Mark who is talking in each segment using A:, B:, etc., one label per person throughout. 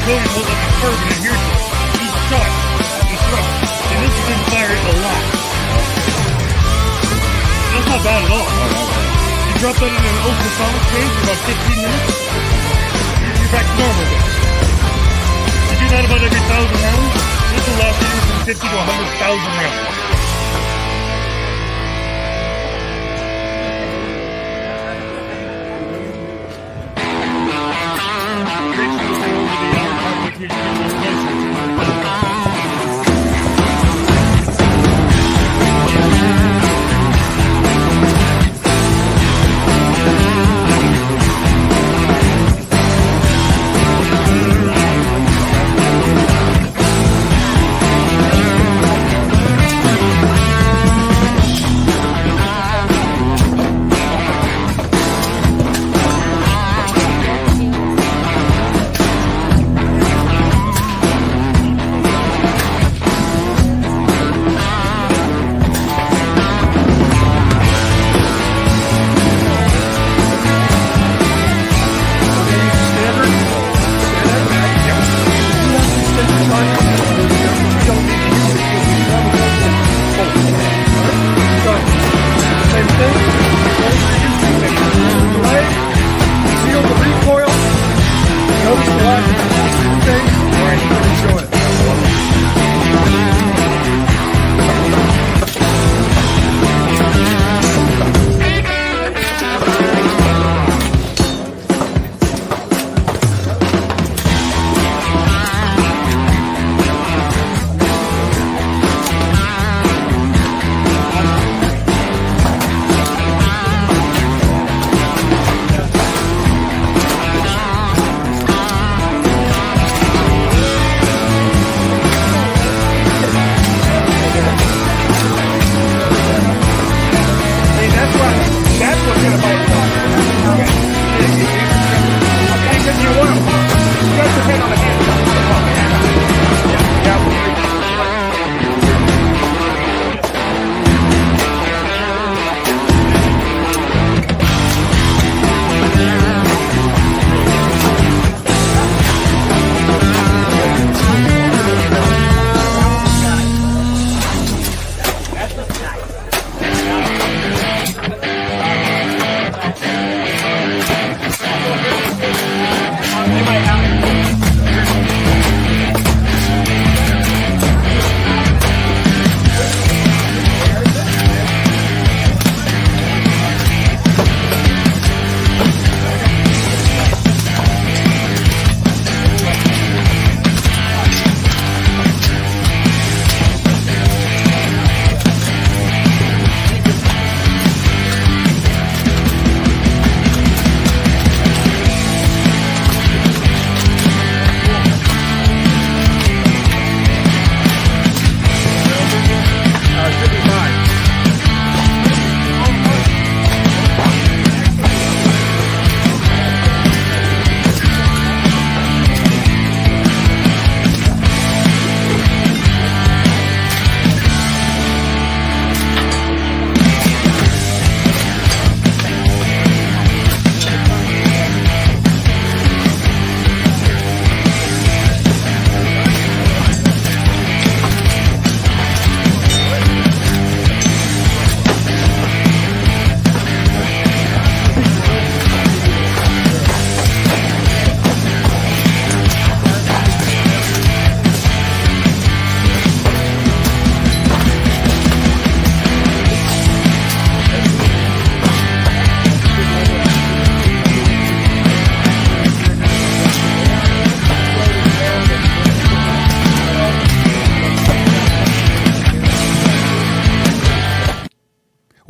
A: Cody holds up his bourbon and here's it. He's shot. He's struck. And this has been fired a lot. That's not bad at all. You drop that in an ultrasonic change for about 15 minutes, you're back to normal again. You do that about every 1,000 rounds, this will last you from 50 to 100,000 rounds.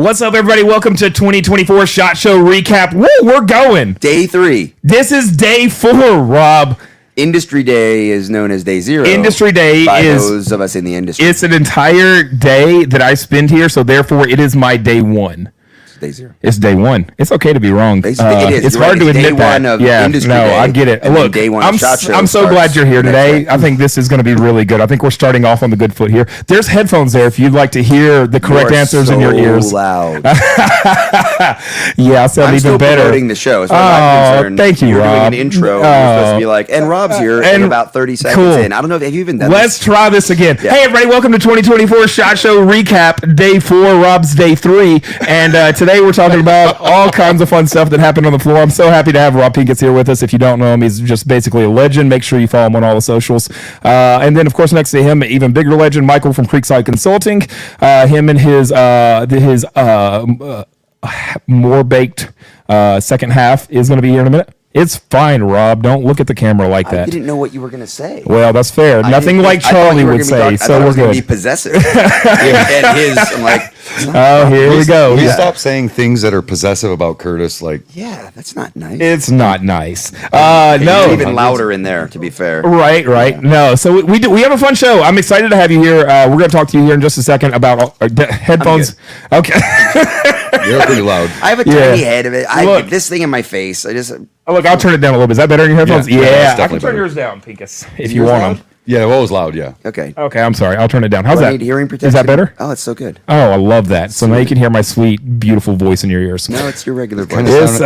B: What's up, everybody? Welcome to 2024 SHOT Show Recap. Woo, we're going.
C: Day 3.
B: This is day 4, Rob.
C: Industry Day is known as Day 0.
B: Industry Day
C: by
B: is...
C: those of us in the industry.
B: It's an entire day that I spend here, so therefore it is my day 1.
C: day zero.
B: It's day one. It's okay to be wrong.
C: It is.
B: It's
C: You're
B: hard
C: right.
B: to
C: It's
B: admit
C: day
B: that.
C: one of
B: Yeah,
C: Industry
B: no,
C: Day,
B: I get it.
C: and then
B: Look,
C: day one of SHOT Show
B: I'm so glad
C: starts
B: you're here
C: next
B: today.
C: week.
B: I think this is going to be really good. I think we're starting off on the good foot here. There's headphones there if you'd like to hear the correct
C: You are
B: answers
C: so
B: in your ears.
C: loud.
B: Yeah, I sound
C: I'm
B: even
C: still
B: better.
C: promoting the show. As far as I'm concerned.
B: thank you,
C: You're
B: Rob.
C: doing an intro. You're supposed to be like, and Rob's here in
B: and-
C: about 30 seconds
B: cool.
C: in. I don't know if have you even done
B: Let's
C: this.
B: try this again.
C: Yeah.
B: Hey, everybody, welcome to 2024 SHOT Show Recap, Day 4, Rob's Day 3. And today we're talking about all kinds of fun stuff that happened on the floor. I'm so happy to have Rob Pincus here with us. If you don't know him, he's just basically a legend. Make sure you follow him on all the socials. And then, of course, next to him, even bigger legend, Michael from Creekside Consulting. Him and his more baked second half is going to be here in a minute. It's fine, Rob. Don't look at the camera like
C: I
B: that.
C: didn't know what you were going to say.
B: Well, that's fair. Nothing
C: didn't
B: like
C: think- I thought
B: Charlie
C: you were
B: would
C: gonna be
B: say,
C: I
B: so
C: thought it
B: we're
C: was gonna
B: good.
C: be possessive. And his, I'm like,
B: Oh, here we go.
D: You stop saying things that are possessive about Curtis. Like,
C: yeah, that's not nice.
B: It's not nice.
C: It's
B: No.
C: even louder in there, to be fair.
B: Right. No. So we have a fun show. I'm excited to have you here. We're going to talk to you here in just a second about headphones. Okay.
D: you're pretty loud.
C: I have a
B: Yeah.
C: tiny head of it. I
B: Look.
C: get this thing in my face. I just
B: Oh, look, I'll turn it down a little bit. Is that better in your headphones?
D: Yeah,
B: Yeah.
D: that's
B: I can
D: definitely
B: turn
D: better.
B: yours down, Pincus, if you
C: yours
B: want
C: loud?
B: them.
D: Yeah, what was loud? Yeah.
C: okay.
B: Okay, I'm sorry. I'll turn it down. How's
C: Do I
B: that?
C: need hearing protection?
B: Is that better?
C: Oh, it's so good.
B: Oh, I love that. So now you can hear my sweet, beautiful voice in your ears.
C: No, it's your regular voice.
D: Kinda
B: It's,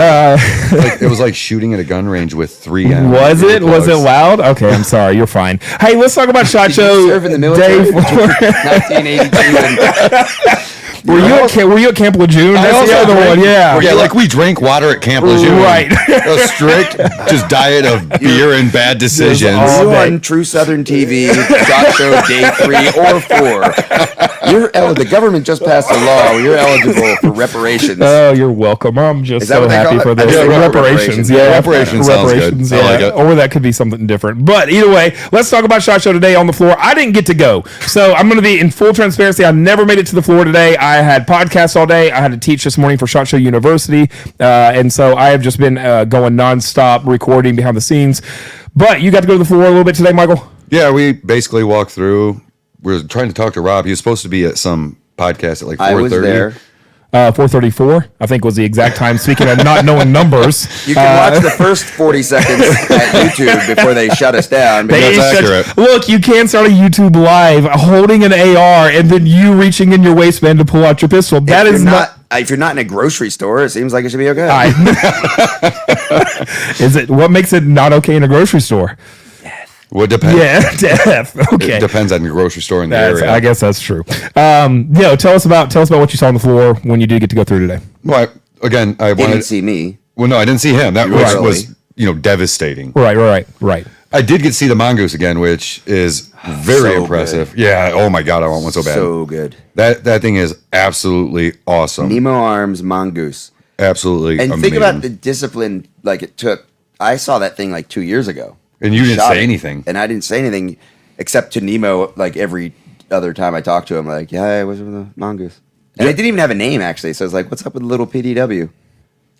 D: Like, it was like shooting at a gun range with 3
B: was it? Was it
D: earplugs.
B: loud? Okay, I'm sorry. You're fine. Hey, let's talk about SHOT
C: Did you
B: Show
C: serve in the military?
B: Day 4.
C: 1982.
B: Were you at Camp Lejeune? That's the other one. Yeah.
D: Yeah, like we drank water at Camp Lejeune.
B: Right.
D: A strict just diet of beer and bad decisions.
B: all
C: You
B: day.
C: on True Southern TV, SHOT Show Day 3 or 4. The government just passed a law where you're eligible for reparations.
B: Oh, you're welcome. I'm just
C: Is that
B: so
C: what they
B: happy
C: call it?
B: for
C: I
B: this.
C: just think
B: Reparations,
C: reparations.
B: yeah.
D: Reparations sounds good.
B: Reparations,
D: I like it.
B: Or that could be something different. But either way, let's talk about SHOT Show today on the floor. I didn't get to go. So I'm going to be in full transparency. I never made it to the floor today. I had podcasts all day. I had to teach this morning for SHOT Show University. And so I have just been going nonstop recording behind the scenes. But you got to go to the floor a little bit today, Michael?
D: Yeah, we basically walked through. We were trying to talk to Rob. He was supposed to be at some podcast at like 4:30.
C: I was there.
B: 4:34, I think, was the exact time. Speaking of not knowing numbers.
C: You can watch the first 40 seconds at YouTube before they shut us down.
B: They
C: because-
D: That's
B: shut-
D: accurate.
B: Look, you can start a YouTube live holding an AR and then you reaching in your waistband to pull out your pistol. That is
C: if you're not in a grocery store, it seems like it should be okay.
B: Is it what makes it not okay in a grocery store?
D: Well, it depends.
B: Yeah, death. Okay,
D: It depends on your grocery store in the
B: That's-
D: area.
B: I guess that's true. Tell us about what you saw on the floor when you did get to go through today.
D: Well, I
C: They
D: wanted.
C: didn't see me.
D: Well, no, I didn't see him. That which
C: Really?
D: was devastating.
B: Right.
D: I did get to see the mongoose again, which is very
C: So
D: impressive. Yeah. Oh my god, I want one so bad.
C: So good.
D: That thing is absolutely awesome.
C: Nemo Arms Mongoose.
D: Absolutely
C: And
D: amazing.
C: think about the discipline like it took. I saw that thing like 2 years ago.
D: And you didn't
C: Shot
D: say
C: it.
D: anything.
C: And I didn't say anything except to Nemo like every other time I talked to him. Like, yeah, I was with the mongoose. And I didn't even have a name actually. So I was like, what's up with little PDW?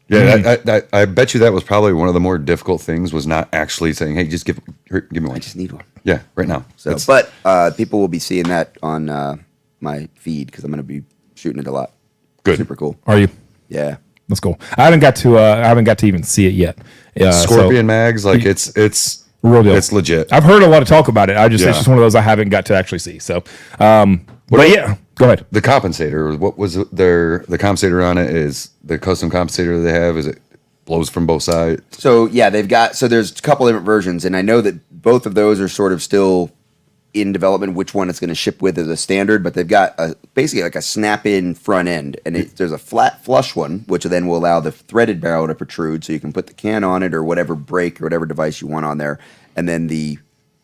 D: Yeah, I bet you that was probably one of the more difficult things was not actually saying, "Hey, just give me one."
C: I just need one.
D: Yeah, right now.
C: So,
D: That's-
C: but people will be seeing that on my feed because I'm going to be shooting it a lot.
D: Good.
C: Super cool.
B: Are you?
C: Yeah.
B: That's cool. I haven't got to even see it yet.
D: Scorpion mags, like it's
B: Real deal.
D: It's legit.
B: I've heard a lot of talk about it. It's
D: Yeah.
B: just one of those I haven't got to actually see. So, but yeah, go ahead.
D: The compensator, what was the compensator on it? Is the custom compensator they have? Is it blows from both sides?
C: So yeah, there's a couple different versions, and I know that both of those are sort of still in development. Which one it's going to ship with as a standard, but they've got basically like a snap-in front end, and there's a flat flush one, which then will allow the threaded barrel to protrude, so you can put the can on it or whatever brake or whatever device you want on there, and then the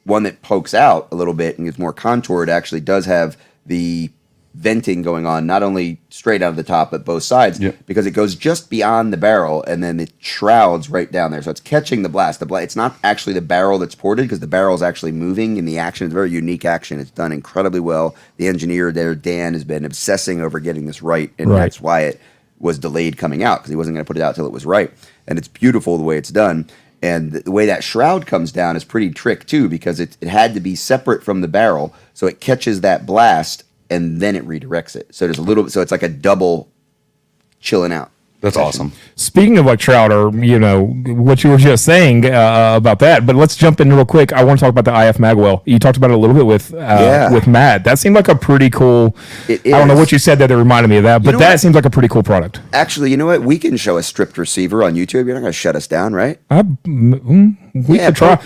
C: one that pokes out a little bit and is more contoured actually does have the venting going on, not only straight out of the top but both sides, because it goes just beyond the barrel and then it shrouds right down there, so it's catching the blast. It's not actually the barrel that's ported because the barrel is actually moving in the action. It's a very unique action. It's done incredibly well. The engineer there, Dan, has been obsessing over getting this right, and that's why it was delayed coming out, because he wasn't going to put it out till it was right. And it's beautiful the way it's done. And the way that shroud comes down is pretty trick too, because it had to be separate from the barrel, so it catches that blast and then it redirects it. So there's so it's like a double chilling out.
D: That's awesome.
B: Speaking of like trout, or what you were just saying about that, but let's jump in real quick. I want to talk about the IF Magwell. You talked about it a little bit with Matt. That seemed like a pretty cool.
C: It
B: I don't know
C: is.
B: what you said that reminded me of that, but
C: know
B: that
C: what?
B: seems like a pretty cool product.
C: Actually, you know what? We can show a stripped receiver on YouTube. You're not going to shut us down, right?
B: We could try.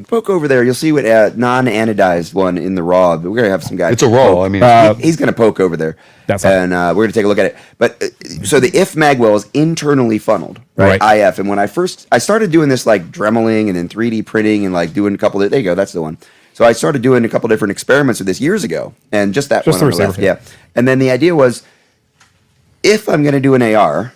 C: Poke over there. You'll see what non-anodized one in the raw. We're gonna have some guys.
D: It's a raw. I mean,
C: He's gonna poke over there.
B: That's
C: and we're gonna take a look at it. But so the IF Magwell is internally funneled, right?
B: Right.
C: IF. And when I started doing this like dremeling and then 3D printing and like doing a couple of, there you go, that's the one. So I started doing a couple different experiments with this years ago, and just that
B: Just
C: one on
B: the
C: the left,
B: receiver.
C: yeah. And then the idea was, if I'm gonna do an AR,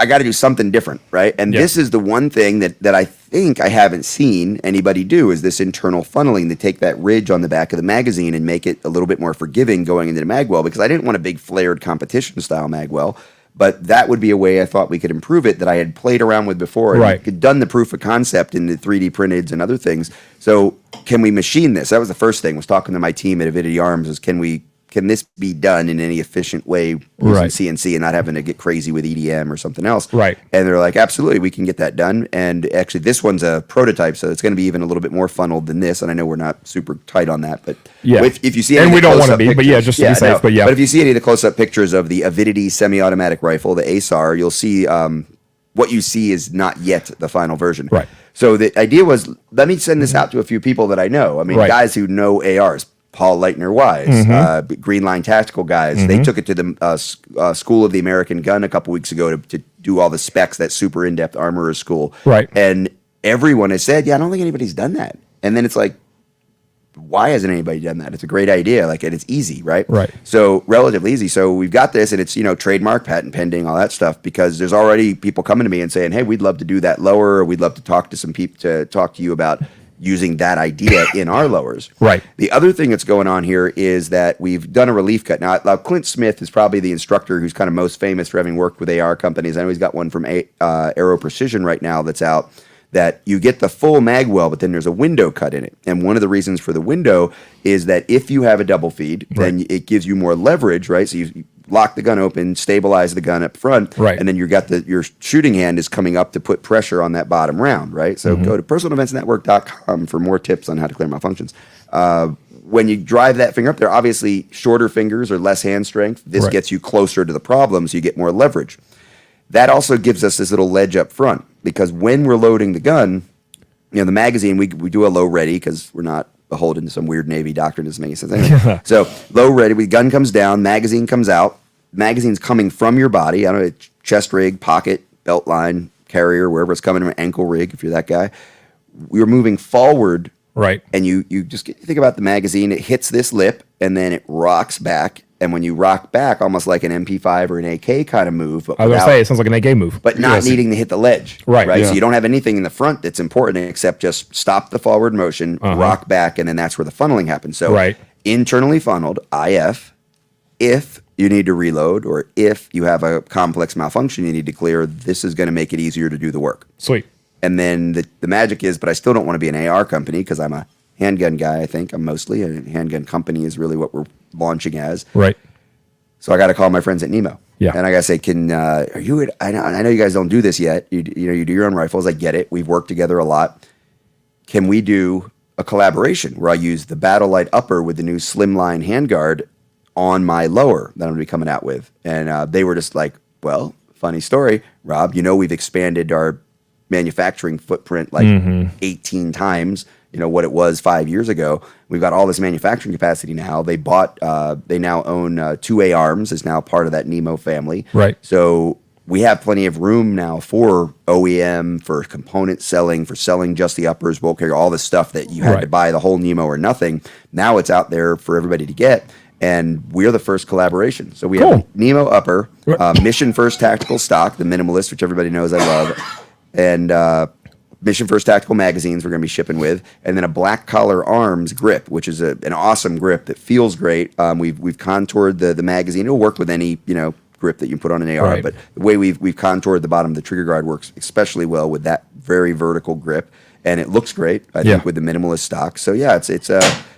C: I got to do something different, right? And
B: Yeah.
C: this is the one thing that I think I haven't seen anybody do is this internal funneling to take that ridge on the back of the magazine and make it a little bit more forgiving going into the magwell, because I didn't want a big flared competition style magwell, but that would be a way I thought we could improve it that I had played around with before and
B: Right.
C: had done the proof of concept in the 3D printed and other things. So can we machine this? That was the first thing, was talking to my team at Avidity Arms, is can this be done in any efficient way using
B: Right.
C: CNC and not having to get crazy with EDM or something else?
B: Right.
C: And they're like, absolutely, we can get that done. And actually, this one's a prototype, so it's going to be even a little bit more funneled than this. And I know we're not super tight on that, but
B: Yeah.
C: if you see
B: And
C: any
B: we
C: of the
B: don't wanna
C: close-up
B: be, but yeah, just to be safe,
C: no.
B: but yeah.
C: But if you see any of the close-up pictures of the Avidity semi-automatic rifle, the ASAR, you'll see what you see is not yet the final version.
B: Right.
C: So the idea was, let me send this out to a few people that I know. I mean,
B: Right.
C: guys who know ARs. Paul Leitner Wise, Green Line Tactical guys. They took it to the School of the American Gun a couple weeks ago to do all the specs, that super in-depth armorer school.
B: Right.
C: And everyone has said, yeah, I don't think anybody's done that. And then it's like, why hasn't anybody done that? It's a great idea. Like, and it's easy, right?
B: Right.
C: So relatively easy. So we've got this, and it's, trademark, patent pending, all that stuff, because there's already people coming to me and saying, hey, we'd love to do that lower, or we'd love to talk to some people, to talk to you about using that idea in our lowers.
B: Right.
C: The other thing that's going on here is that we've done a relief cut. Now, Clint Smith is probably the instructor who's kind of most famous for having worked with AR companies. I know he's got one from Aero Precision right now that's out, that you get the full magwell, but then there's a window cut in it. And one of the reasons for the window is that if you have a double feed, then it gives you more leverage, right? So you lock the gun open, stabilize the gun up front,
B: Right.
C: and then your shooting hand is coming up to put pressure on that bottom round, right? So go to personaldefensenetwork.com for more tips on how to clear malfunctions. When you drive that finger up, they're obviously shorter fingers or less hand strength. This
B: Right.
C: gets you closer to the problem, so you get more leverage. That also gives us this little ledge up front, because when we're loading the gun, the magazine, we do a low ready because we're not beholden to some weird Navy doctrine that doesn't make sense. Anyway, so low ready, gun comes down, magazine comes out, magazine's coming from your body. I don't know, chest rig, pocket, belt line, carrier, wherever it's coming from, ankle rig, if you're that guy. We're moving forward,
B: Right.
C: and you just think about the magazine. It hits this lip, and then it rocks back. And when you rock back, almost like an MP5 or an AK kind of move, but
B: I was going to say, it sounds like an AK move.
C: but not needing to hit the ledge.
B: Right,
C: Right.
B: yeah.
C: So you don't have anything in the front that's important except just stop the forward motion, rock back, and then that's where the funneling happens. So
B: Right.
C: internally funneled, IF, if you need to reload or if you have a complex malfunction you need to clear, this is going to make it easier to do the work.
B: Sweet.
C: And then the magic is, but I still don't want to be an AR company because I'm a handgun guy, I think. I'm mostly a handgun company is really what we're launching as.
B: Right.
C: So I got to call my friends at Nemo.
B: Yeah.
C: And I got to say, are you, I know you guys don't do this yet. You do your own rifles. I get it. We've worked together a lot. Can we do a collaboration where I use the Battle Light upper with the new Slimline handguard on my lower that I'm going to be coming out with? And they were just like, well, funny story, Rob, we've expanded our manufacturing footprint like 18 times, what it was 5 years ago. We've got all this manufacturing capacity now. They now own 2A Arms, is now part of that Nemo family.
B: Right.
C: So we have plenty of room now for OEM, for component selling, for selling just the uppers, bolt carrier, all the stuff that you had
B: Right.
C: to buy the whole Nemo or nothing. Now it's out there for everybody to get. And we're the first collaboration. So we have
B: Cool.
C: Nemo upper, Mission First Tactical stock, the minimalist, which everybody knows I love, and Mission First Tactical magazines we're going to be shipping with, and then a Black Collar Arms grip, which is an awesome grip that feels great. We've contoured the magazine. It'll work with any grip that you put on an AR,
B: Right.
C: but the way we've contoured the bottom of the trigger guard works especially well with that very vertical grip. and it looks great. I
B: Yeah.
C: think with the minimalist stock. So yeah, it's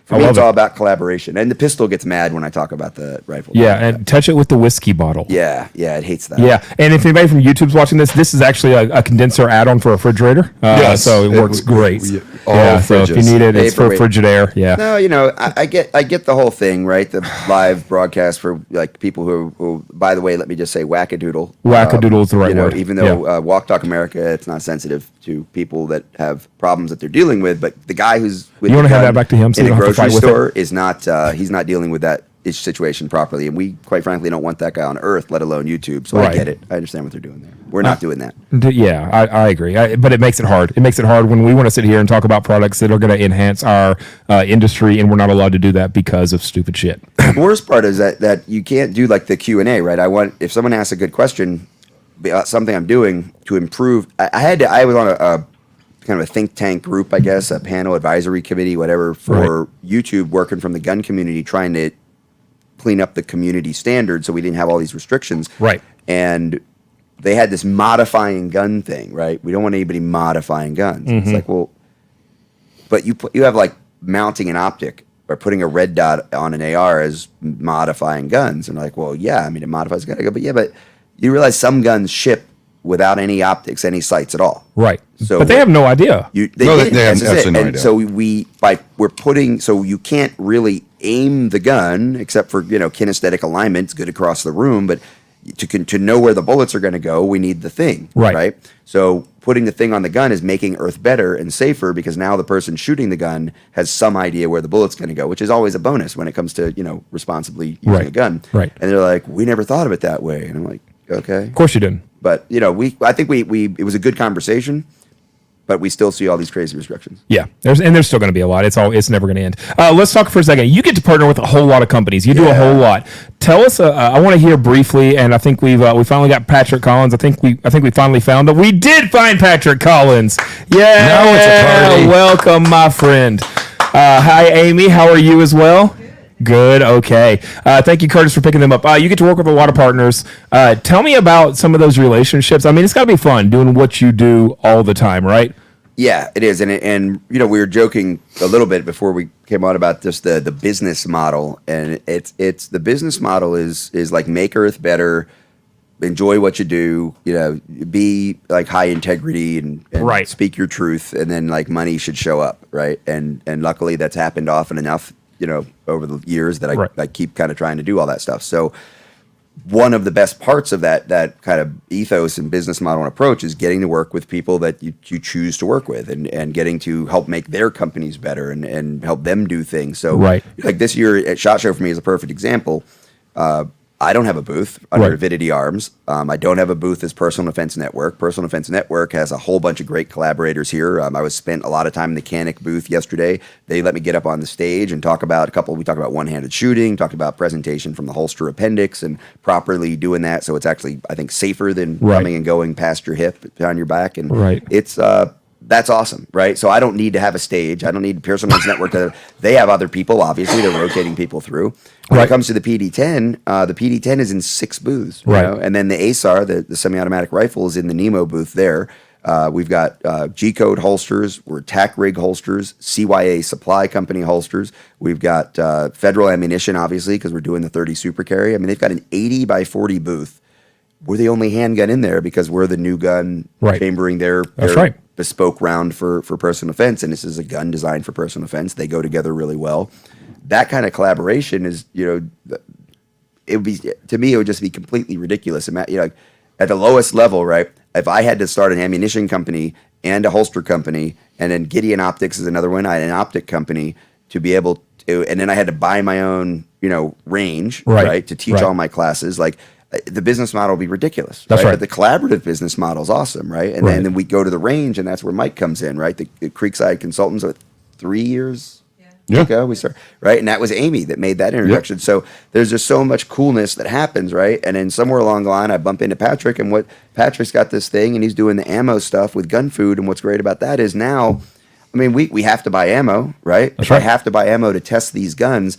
C: for
B: I
C: me
B: love
C: it's
B: it.
C: all about collaboration. And the pistol gets mad when I talk about the rifle.
B: Yeah, and touch it with the whiskey bottle.
C: yeah, it hates that.
B: Yeah, and if anybody from YouTube's watching this is actually a condenser add-on for a refrigerator.
D: Yes.
B: So it works great.
D: All
B: Yeah, so if you
D: fridges.
B: need it, it's for
C: Paperweight.
B: Frigidaire. Yeah.
C: No, I get the whole thing, right? The live broadcast for like people who by the way, let me just say wackadoodle.
B: Wackadoodle is the right word.
C: Even though Walk Talk America, it's not sensitive to people that have problems that they're dealing with, but the guy who's with
B: You
C: the
B: wanna hand
C: gun
B: that back to him so
C: in
B: you
C: a
B: don't have to
C: grocery
B: fight with
C: store is not he's not dealing with that situation properly, and we quite frankly don't want that guy on Earth, let alone YouTube. So
B: Right.
C: I get it. I understand what they're doing there. We're not doing that.
B: Yeah, I agree. But it makes it hard. It makes it hard when we want to sit here and talk about products that are going to enhance our industry, and we're not allowed to do that because of stupid shit.
C: The worst part is that you can't do like the Q&A, right? If someone asks a good question about something I'm doing to improve, I was on a kind of a think tank group, I guess, a panel advisory committee, whatever, for YouTube, working from the gun community, trying to clean up the community standards so we didn't have all these restrictions.
B: Right.
C: And they had this modifying gun thing, right? We don't want anybody modifying guns. It's like, well, but you have like mounting an optic or putting a red dot on an AR as modifying guns. And like, well, yeah, I mean, it modifies a gun. I go, but yeah, but you realize some guns ship without any optics, any sights at all.
B: Right.
C: So
B: but they have no idea.
C: They
D: No,
C: didn't.
D: they have
C: This is it.
D: absolutely no
C: And
D: idea.
C: so you can't really aim the gun except for kinesthetic alignment. It's good across the room, but to know where the bullets are going to go, we need the thing.
B: Right.
C: So putting the thing on the gun is making Earth better and safer because now the person shooting the gun has some idea where the bullet's going to go, which is always a bonus when it comes to responsibly using
B: Right.
C: a gun.
B: Right.
C: And they're like, we never thought of it that way, and I'm like, okay.
B: Of course you didn't.
C: But I think it was a good conversation, but we still see all these crazy restrictions.
B: Yeah, there's still going to be a lot. It's never going to end. Let's talk for a second. You get to partner with a whole lot of companies. You do a
C: Yeah.
B: whole lot. Tell us. I want to hear briefly, and I think we finally got Patrick Collins. I think we finally found him. We did find Patrick Collins. Yeah,
D: Now it's a party.
B: welcome, my friend. Hi, Amy. How are you as well? Good. Okay. Thank you, Curtis, for picking them up. You get to work with a lot of partners. Tell me about some of those relationships. I mean, it's got to be fun doing what you do all the time, right?
C: Yeah, it is, and we were joking a little bit before we came on about just the business model, and it's the business model is like make Earth better, enjoy what you do, be like high integrity and
B: Right.
C: speak your truth, and then like money should show up, right? And luckily that's happened often enough, over the years that
B: Right.
C: I keep kind of trying to do all that stuff. So one of the best parts of that kind of ethos and business model and approach is getting to work with people that you choose to work with and getting to help make their companies better and help them do things. So
B: Right.
C: like this year at SHOT Show for me is a perfect example. I don't have a booth under
B: Right.
C: Avidity Arms. I don't have a booth as Personal Defense Network. Personal Defense Network has a whole bunch of great collaborators here. I spent a lot of time in the Canic booth yesterday. They let me get up on the stage and talk about we talked about one-handed shooting, talked about presentation from the holster appendix and properly doing that. So it's actually, I think, safer than
B: Right.
C: coming and going past your hip, behind your back. And
B: Right.
C: it's, that's awesome, right? So I don't need to have a stage. I don't need Personal Defense Network. They have other people, obviously. They're rotating people through. When
B: Right.
C: it comes to the PD-10, the PD-10 is in 6 booths.
B: Right.
C: And then the ASAR, the semi-automatic rifle, is in the Nemo booth there. We've got G-Code holsters. We're TAC Rig holsters, CYA Supply Company holsters. We've got Federal Ammunition, obviously, because we're doing the 30 Super Carry. I mean, they've got an 80 by 40 booth. We're the only handgun in there because we're the new gun
B: Right.
C: chambering their
B: right.
C: bespoke round for personal defense, and this is a gun designed for personal defense. They go together really well. That kind of collaboration is, it would be, to me, it would just be completely ridiculous. At the lowest level, right? If I had to start an ammunition company and a holster company, and then Gideon Optics is another one, I had an optic company to be able to, and then I had to buy my own, range,
B: Right.
C: right, to teach
B: Right.
C: all my classes, like. The business model would be ridiculous.
B: That's right.
C: But the collaborative business model is awesome, right? And
B: Right.
C: then we go to the range, and that's where Mike comes in, right? The Creekside Consultants, 3 years
D: Yeah.
C: ago we started, right? And that was Amy that made that introduction. So there's just so much coolness that happens, right? And then somewhere along the line, I bump into Patrick, and what Patrick's got this thing, and he's doing the ammo stuff with Gun Food. And what's great about that is now, I mean, we have to buy ammo, right?
B: That's
C: If
B: right.
C: I have to buy ammo to test these guns,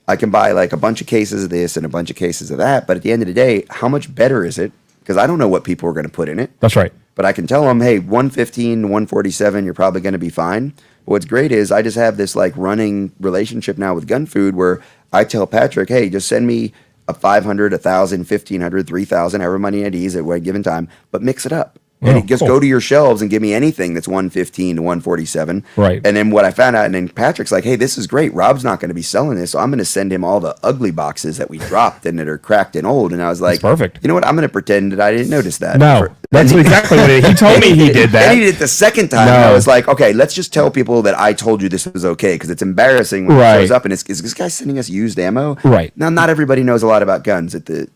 C: I can buy like a bunch of cases of this and a bunch of cases of that. But at the end of the day, how much better is it? Because I don't know what people are going to put in it.
B: That's right.
C: but I can tell them, hey, 115 to 147, you're probably going to be fine. But what's great is I just have this like running relationship now with Gun Food where I tell Patrick, hey, just send me a 500, 1,000, 1,500, 3,000, however many IDs at a given time, but mix it up. And just go to your shelves and give me anything that's 115 to 147.
B: Right.
C: And then what I found out, and then Patrick's like, hey, this is great. Rob's not going to be selling this, so I'm going to send him all the ugly boxes that we dropped and that are cracked and old. And I was like,
B: That's perfect.
C: You know what? I'm going to pretend that I didn't notice that.
B: No, that's exactly what he told me. He did that.
C: And he did it the second time.
B: No.
C: And I was like, okay, let's just tell people that I told you this was okay because it's embarrassing when
B: Right.
C: it shows up and is this guy sending us used ammo?
B: Right.
C: Now, not everybody knows a lot about guns at the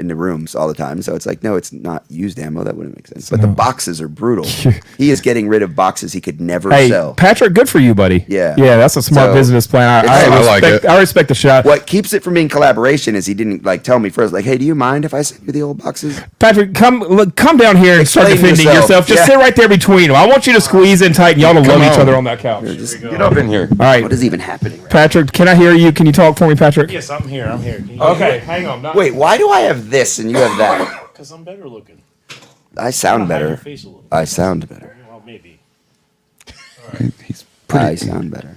C: in the rooms all the time. So it's like, no, it's not used ammo. That wouldn't make sense. But the boxes are brutal. He is getting rid of boxes he could never
B: Hey,
C: sell.
B: Patrick, good for you, buddy.
C: Yeah.
B: Yeah, that's a smart
C: So,
B: business plan. I
C: I
D: like
B: respect,
D: it.
B: I respect the shot.
C: What keeps it from being collaboration is he didn't like tell me first, like, hey, do you mind if I send you the old boxes?
B: Patrick, come down here and start
C: Explain
B: defending yourself. Just
C: Yeah.
B: sit right there between them. I want you to squeeze in tight and y'all to love each
D: on.
B: other on that couch.
D: Get up in here.
B: All right,
C: What is even happening right
B: Patrick, can I hear you? Can you talk for me, Patrick?
E: Yes, I'm here. I'm here.
B: Okay, hang on.
C: now? Wait, why do I have this and you have that?
E: Because I'm better looking.
C: I sound
E: Hide your
C: better.
E: face a little.
C: I sound better.
E: Well, maybe.
D: He's
C: I sound better.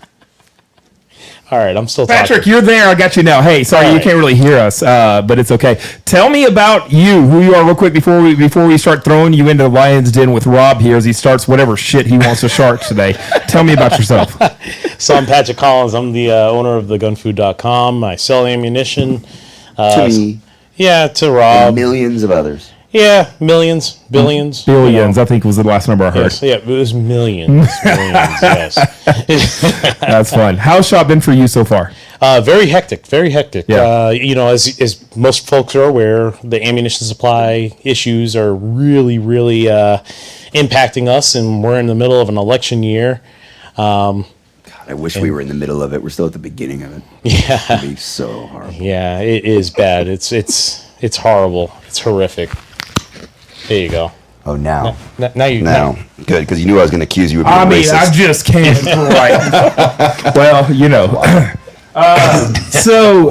E: All right, I'm still
B: Patrick,
E: talking.
B: you're there. I got you now. Hey, sorry
E: All
B: you
E: right.
B: can't really hear us, but it's okay. Tell me about you, who you are, real quick before we start throwing you into the lion's den with Rob here as he starts whatever shit he wants to start today. Tell me about yourself.
E: So I'm Patrick Collins. I'm the owner of thegunfood.com. I sell ammunition.
C: To me,
E: Yeah, to
C: and
E: Rob.
C: millions of others.
E: Yeah, millions, billions.
B: Billions, I think was the last number I heard.
E: Yes, yeah, it was millions. Millions, yes.
B: That's fun. How's shop been for you so far?
E: Very hectic, very hectic.
B: Yeah.
E: As most folks are aware, the ammunition supply issues are really, really impacting us, and we're in the middle of an election year.
C: I wish we were in the middle of it. We're still at the beginning of it.
E: Yeah,
C: It'd be so horrible.
E: yeah, it is bad. It's horrible. It's horrific. There you go.
C: Oh, now.
E: Now you
C: Now. Good, because you knew I was going to accuse you of being
B: I mean,
C: racist.
B: I just can't. Right. Well, you know. So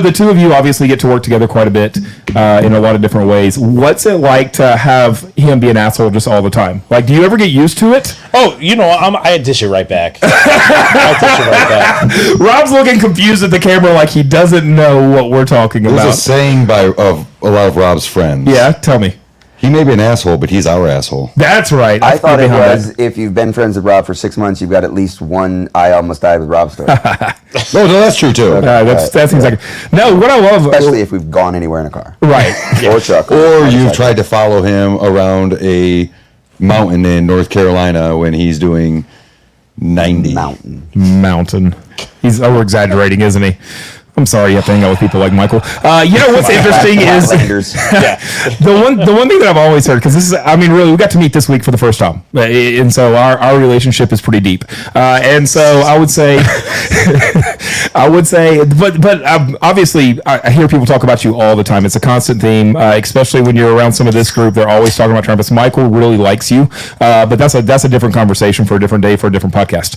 B: the two of you obviously get to work together quite a bit in a lot of different ways. What's it like to have him be an asshole just all the time? Like, do you ever get used to it?
E: Oh, I dish it right back. I dish it right back.
B: Rob's looking confused at the camera like he doesn't know what we're talking
D: There's a
B: about.
D: saying of a lot of Rob's friends.
B: Yeah, tell me.
D: He may be an asshole, but he's our asshole.
B: That's right.
C: I thought it
B: behind that.
C: was if you've been friends with Rob for 6 months, you've got at least one I almost died with Rob story.
D: No, that's true too.
B: That's exactly. No, what I love.
C: Especially if we've gone anywhere in a car.
B: Right.
C: Or truck.
D: Or you've
C: motorcycle.
D: tried to follow him around a mountain in North Carolina when he's doing 90.
C: Mountain.
B: He's over exaggerating, isn't he? I'm sorry you have to hang out with people like Michael. You know what's interesting is
C: Outlanders.
B: the one thing that I've always heard, because this is, I mean, really, we got to meet this week for the first time, and so our relationship is pretty deep. And so I would say, but obviously, I hear people talk about you all the time. It's a constant theme, especially when you're around some of this group. They're always talking about Trumpus. Michael really likes you, but that's a different conversation for a different day for a different podcast.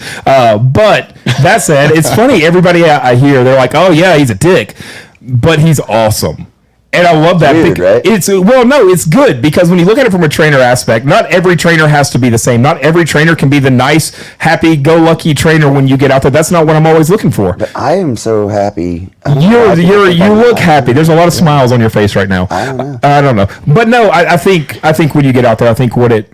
B: But that said, it's funny. Everybody I hear, they're like, "Oh yeah, he's a dick," but he's awesome. And I love that.
C: Weird, right?
B: It's good because when you look at it from a trainer aspect, not every trainer has to be the same. Not every trainer can be the nice, happy-go-lucky trainer when you get out there. That's not what I'm always looking for.
C: But I am so happy.
B: You look happy. There's a lot of smiles on your face right now. I don't know. But no, I think when you get out there, I think what it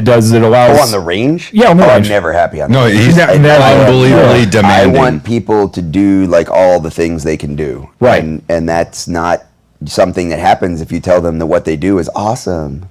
B: does is it allows.
C: Oh, on the range?
B: Yeah, on the range.
C: I'm never happy on the
D: No,
C: range.
D: he's
B: Never.
D: unbelievably
C: I
D: demanding.
C: want people to do like all the things they can do.
B: Right.
C: And that's not something that happens if you tell them that what they do is awesome.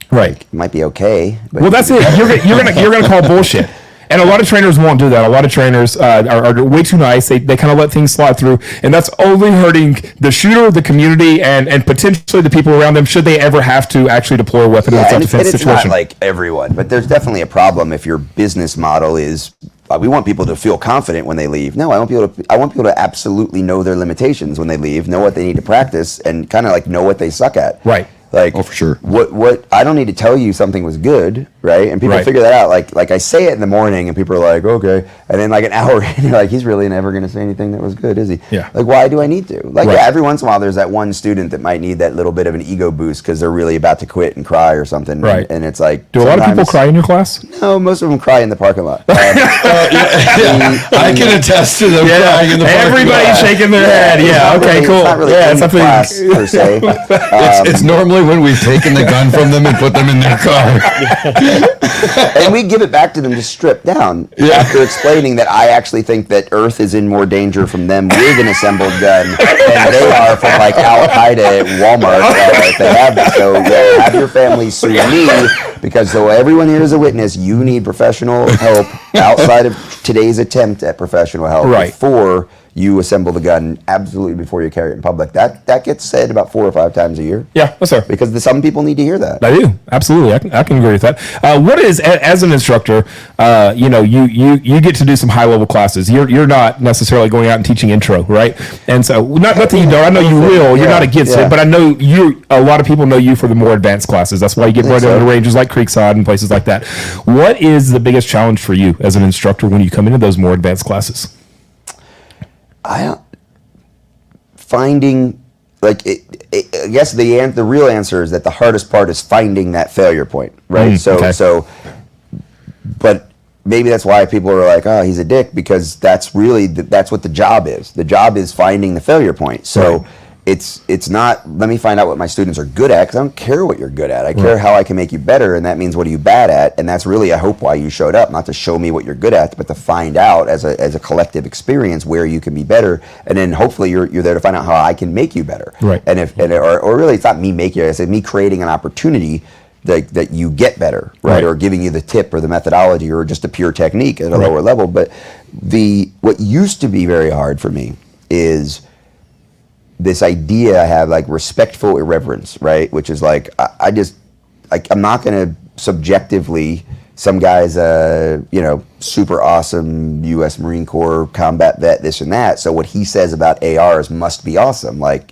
B: Right.
C: It might be okay. But
B: Well, that's it. You're gonna call bullshit. And a lot of trainers won't do that. A lot of trainers are way too nice. They kind of let things slide through, and that's only hurting the shooter, the community, and potentially the people around them. Should they ever have to actually deploy a weapon in a
C: Yeah, and
B: self-defense
C: it's
B: situation?
C: not like everyone, but there's definitely a problem if your business model is we want people to feel confident when they leave. No, I want people to absolutely know their limitations when they leave, know what they need to practice, and kind of like know what they suck at.
B: Right.
C: Like,
D: Oh, for sure.
C: What I don't need to tell you something was good, right? And people
B: Right.
C: figure that out. Like I say it in the morning, and people are like, okay, and then like an hour in, you're like, he's really never going to say anything that was good, is he?
B: Yeah.
C: Like, why do I need to? Like,
B: Right.
C: yeah, every once in a while, there's that one student that might need that little bit of an ego boost because they're really about to quit and cry or something.
B: Right.
C: And it's like,
B: Do a lot of people
C: sometimes-
B: cry in your class?
C: No, most of them cry in the parking lot.
D: I can attest to them crying in the parking
B: Everybody's
D: lot.
B: shaking their head.
C: It's
B: Yeah.
C: not
B: Okay.
C: really-
B: Cool.
C: It's not really
B: Yeah.
C: in
B: It's
C: the
B: something.
C: class per se.
D: It's normally when we've taken the gun from them and put them in their car.
C: And we give it back to them just stripped down after explaining that I actually think that Earth is in more danger from them with an assembled gun than they are from like Al Qaeda at Walmart if they have it. So yeah, have your family sue me because so everyone here is a witness. You need professional help outside of today's attempt at professional help
B: Right.
C: before you assemble the gun. Absolutely before you carry it in public. That gets said about 4 or 5 times a year.
B: Yeah. That's fair.
C: Because some people need to hear that.
B: I do absolutely. I can agree with that. What is as an instructor? You get to do some high level classes. You're not necessarily going out and teaching intro, right? And so not that you don't. I know you will. You're
C: Yeah,
B: not against
C: yeah.
B: it, but I know you. A lot of people know you for the more advanced classes. That's why you get brought
C: so.
B: into ranges like Creekside and places like that. What is the biggest challenge for you as an instructor when you come into those more advanced classes?
C: Finding like I guess the real answer is that the hardest part is finding that failure point, right?
B: okay.
C: But maybe that's why people are like, oh, he's a dick, because that's really that's what the job is. The job is finding the failure point. So
B: Right.
C: it's not let me find out what my students are good at, because I don't care what you're good at. I care how I can make you better, and that means what are you bad at, and that's really I hope why you showed up, not to show me what you're good at, but to find out as a collective experience where you can be better, and then hopefully you're there to find out how I can make you better.
B: Right.
C: And or really it's not me making you, I say me creating an opportunity that you get better, right?
B: Right.
C: Or giving you the tip or the methodology or just a pure technique at a lower level. But what used to be very hard for me is this idea I have, like respectful irreverence, right? Which is like I'm not going to subjectively, some guy's super awesome U.S. Marine Corps combat vet, this and that. So what he says about ARs must be awesome. Like,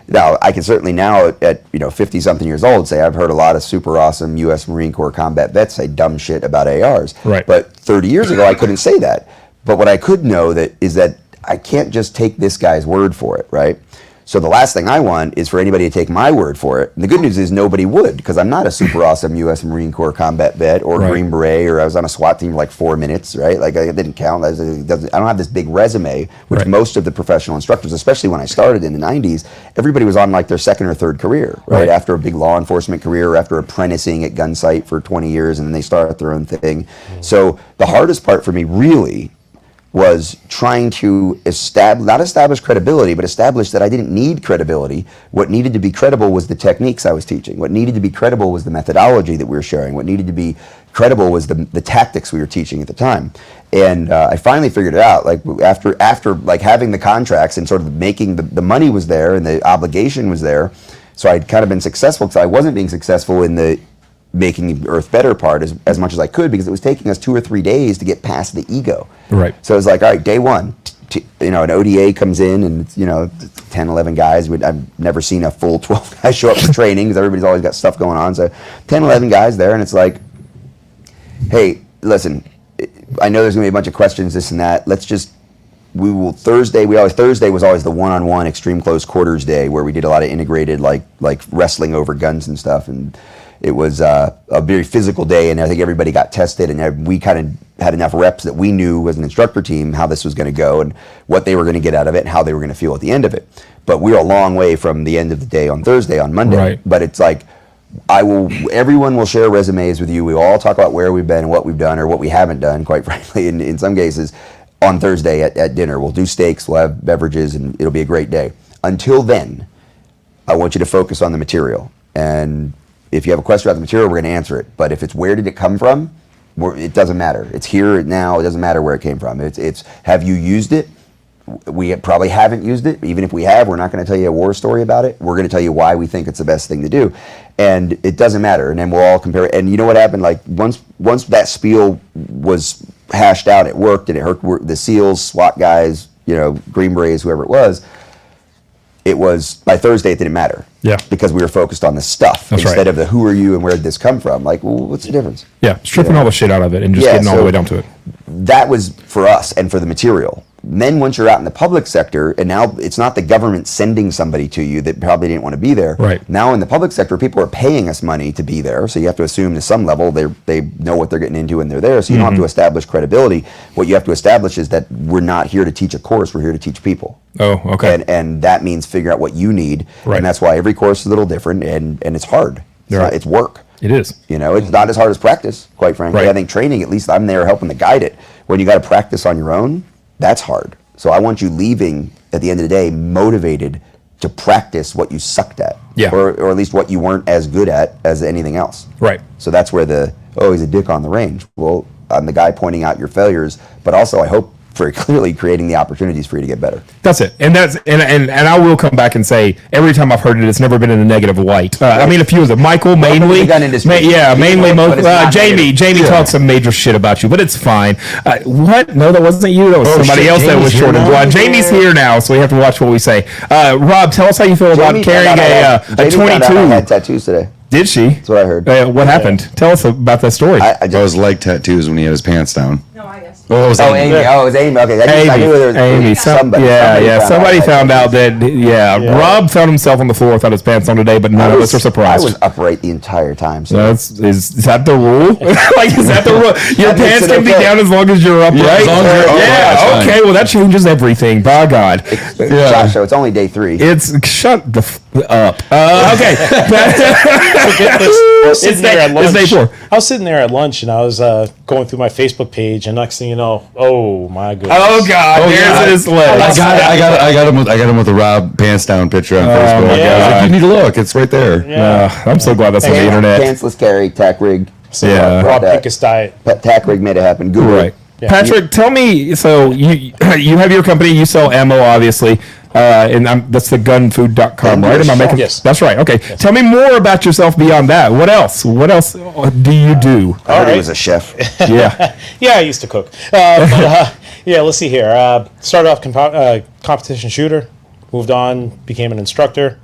C: now I can certainly now at 50 something years old say I've heard a lot of super awesome U.S. Marine Corps combat vets say dumb shit about ARs.
B: Right.
C: But 30 years ago I couldn't say that. But what I could know is that I can't just take this guy's word for it, right? So the last thing I want is for anybody to take my word for it. And the good news is nobody would, because I'm not a super awesome U.S. Marine Corps combat vet or
B: Right.
C: Green Beret, or I was on a SWAT team for like 4 minutes, right? Like it didn't count. I don't have this big resume, which
B: Right.
C: most of the professional instructors, especially when I started in the 90s, everybody was on like their second or third career, right?
B: Right.
C: After a big law enforcement career, or after apprenticing at Gunsight for 20 years, and then they start their own thing. So the hardest part for me really was trying to not establish credibility, but establish that I didn't need credibility. What needed to be credible was the techniques I was teaching. What needed to be credible was the methodology that we were sharing. What needed to be credible was the tactics we were teaching at the time. And I finally figured it out. Like after like having the contracts and sort of making the money was there and the obligation was there. So I'd kind of been successful, because I wasn't being successful in the making Earth better part as much as I could, because it was taking us 2 or 3 days to get past the ego.
B: Right.
C: So it was like, all right, day one, an ODA comes in and it's 10, 11 guys. I've never seen a full 12 guys show up for training, because everybody's always got stuff going on. So 10, 11 guys there, and it's like, hey, listen, I know there's gonna be a bunch of questions, this and that. Thursday was always the one-on-one extreme close quarters day, where we did a lot of integrated like wrestling over guns and stuff, and it was a very physical day, and I think everybody got tested, and we kind of had enough reps that we knew as an instructor team how this was going to go and what they were going to get out of it and how they were going to feel at the end of it. But we were a long way from the end of the day on Thursday. On Monday,
B: Right.
C: But it's like everyone will share resumes with you. We all talk about where we've been and what we've done or what we haven't done, quite frankly, in some cases. On Thursday at dinner, we'll do steaks, we'll have beverages, and it'll be a great day. Until then, I want you to focus on the material. And if you have a question about the material, we're going to answer it. But if it's where did it come from, it doesn't matter. It's here now. It doesn't matter where it came from. It's have you used it? We probably haven't used it. Even if we have, we're not going to tell you a war story about it. We're going to tell you why we think it's the best thing to do. And it doesn't matter. And then we'll all compare it. And you know what happened? Like once that spiel was hashed out, it worked, and it hurt the SEALs, SWAT guys, Green Berets, whoever it was. it was by Thursday it didn't matter.
B: Yeah.
C: Because we were focused on the stuff
B: That's
C: instead
B: right.
C: of the who are you and where did this come from. Like, well, what's the difference?
B: Yeah, stripping all the shit out of it and just
C: Yeah,
B: getting all the
C: so-
B: way down to it.
C: That was for us and for the material. Then once you're out in the public sector, and now it's not the government sending somebody to you that probably didn't want to be there.
B: Right.
C: Now in the public sector, people are paying us money to be there, so you have to assume to some level they know what they're getting into and they're there. So you don't have to establish credibility. What you have to establish is that we're not here to teach a course; we're here to teach people.
B: Oh, okay.
C: And that means figure out what you need,
B: Right.
C: and that's why every course is a little different, and it's hard. It's,
B: Right.
C: not, it's work.
B: It is.
C: You know, it's not as hard as practice, quite frankly.
B: Right.
C: I think training, at least I'm there helping to guide it. When you got to practice on your own, that's hard. So I want you leaving at the end of the day motivated to practice what you sucked at.
B: Yeah.
C: Or at least what you weren't as good at as anything else.
B: Right.
C: So that's where he's a dick on the range. Well, I'm the guy pointing out your failures, but also I hope very clearly creating the opportunities for you to get better.
B: That's it, and I will come back and say every time I've heard it, it's never been in a negative light. I mean, a few of them, Michael mainly,
C: the gun industry.
B: mainly,
C: But it's not
B: Jamie.
C: negative.
B: Jamie talks some major shit about you, but it's fine. What? No, that wasn't you. That was somebody
D: shit,
B: else that was
D: Jamie's
B: short
D: here
B: of
D: now.
B: blood. Jamie's here now, so we have to watch what we say. Rob, tell us how you feel about
C: Jamie
B: carrying
C: found out
B: a
C: Jamie found out I had
B: 22.
C: tattoos today.
B: Did she?
C: That's what I heard.
B: What happened? Tell us about that story.
C: I
D: Those leg tattoos when he had his pants down.
F: No, I guess.
D: Oh, it was
C: Oh, Amy. Oh, it was Amy. Okay. I knew there was
B: Amy,
C: somebody.
B: Somebody found out
C: that.
B: that. Rob found himself on the floor without his pants on today, but none of us are surprised.
C: I was upright the entire time. So
B: Is that the rule? Like, is that the rule? Your
C: That makes
B: pants
C: it
B: can be
C: okay.
B: down as long as you're upright.
D: as long as you're upright, that's fine.
B: Okay. Well, that changes everything. By God.
C: Josh, so it's only day 3.
B: It's shut the up. Okay.
E: I was sitting there at
B: It's day
E: lunch.
B: 4.
E: I was sitting there at lunch and I was going through my Facebook page, and next thing you know, oh my goodness.
B: Oh God. There's his leg.
D: I got him with the Rob pants down picture on Facebook.
B: my
D: I was
B: God.
D: like, you need to look. It's right there.
B: I'm so glad that's on the internet.
C: Pantsless carry, tack rig.
B: Yeah.
E: Rob Pincus diet.
C: Tack rig made it happen. Google
B: Right.
C: it.
E: Yeah.
B: Patrick, tell me. So you have your company. You sell ammo, obviously, and that's the gunfood.com, right? Am I making?
E: Yes.
B: That's right. Okay. Tell me more about yourself beyond that. What else? What else do you do?
C: I heard he
E: right.
C: was a chef.
B: Yeah.
E: Yeah, I used to cook. Yeah, let's see here. Started off competition shooter, moved on, became an instructor,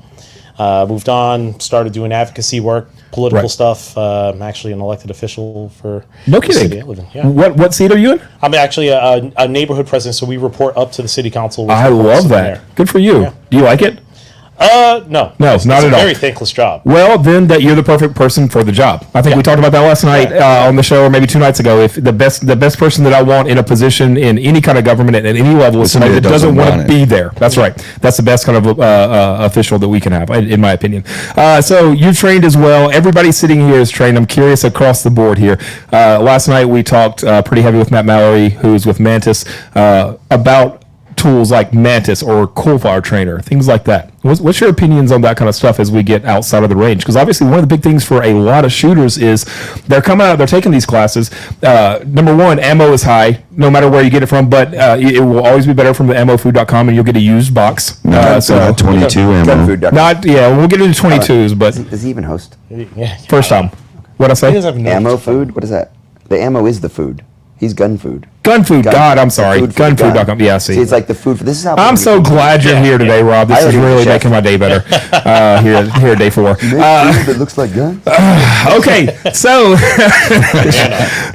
E: moved on, started doing advocacy work, political
B: Right.
E: stuff. I'm actually an elected official for
B: No
E: the city
B: kidding.
E: I live in. Yeah.
B: What seat are you in?
E: I'm actually a neighborhood president, so we report up to the city council. with
B: I
E: reports
B: love
E: in
B: that.
E: there.
B: Good for you.
E: Yeah.
B: Do you like it?
E: No.
B: No,
E: It's
B: not
E: a
B: at all.
E: very thankless job.
B: Well, then that you're the perfect person for the job. I think we talked about that last night on the show, or maybe 2 nights ago. If the best person that I want in a position in any kind of government at any level is somebody that doesn't want to be there. That's right. That's the best kind of official that we can have, in my opinion. So you trained as well. Everybody sitting here is trained. I'm curious across the board here. Last night we talked pretty heavy with Matt Mallory, who's with Mantis, about tools like Mantis or Coalfire Trainer, things like that. What's your opinions on that kind of stuff as we get outside of the range? Because obviously one of the big things for a lot of shooters is they're coming out, they're taking these classes. Number one, ammo is high, no matter where you get it from, but it will always be better from the ammofood.com, and you'll get a used box.
D: Not 22 ammo.
C: Gunfood.com.
B: We'll get into 22s, but
C: Does he even host
E: Yeah.
B: first time. What'd I
E: He
B: say?
E: doesn't have no
C: ammo food? What is that? The ammo is the food. He's gun food.
B: Gun food.
C: Gun-
B: God, I'm sorry.
C: food for the
B: Gunfood.com.
C: gun.
B: Yeah, see.
C: it's like the food for this is how
B: I'm so glad you're here today, Rob. This
C: I
B: is
C: already
B: really
C: was chef.
B: making my day better here at day 4.
C: food that looks like guns.
B: Okay, so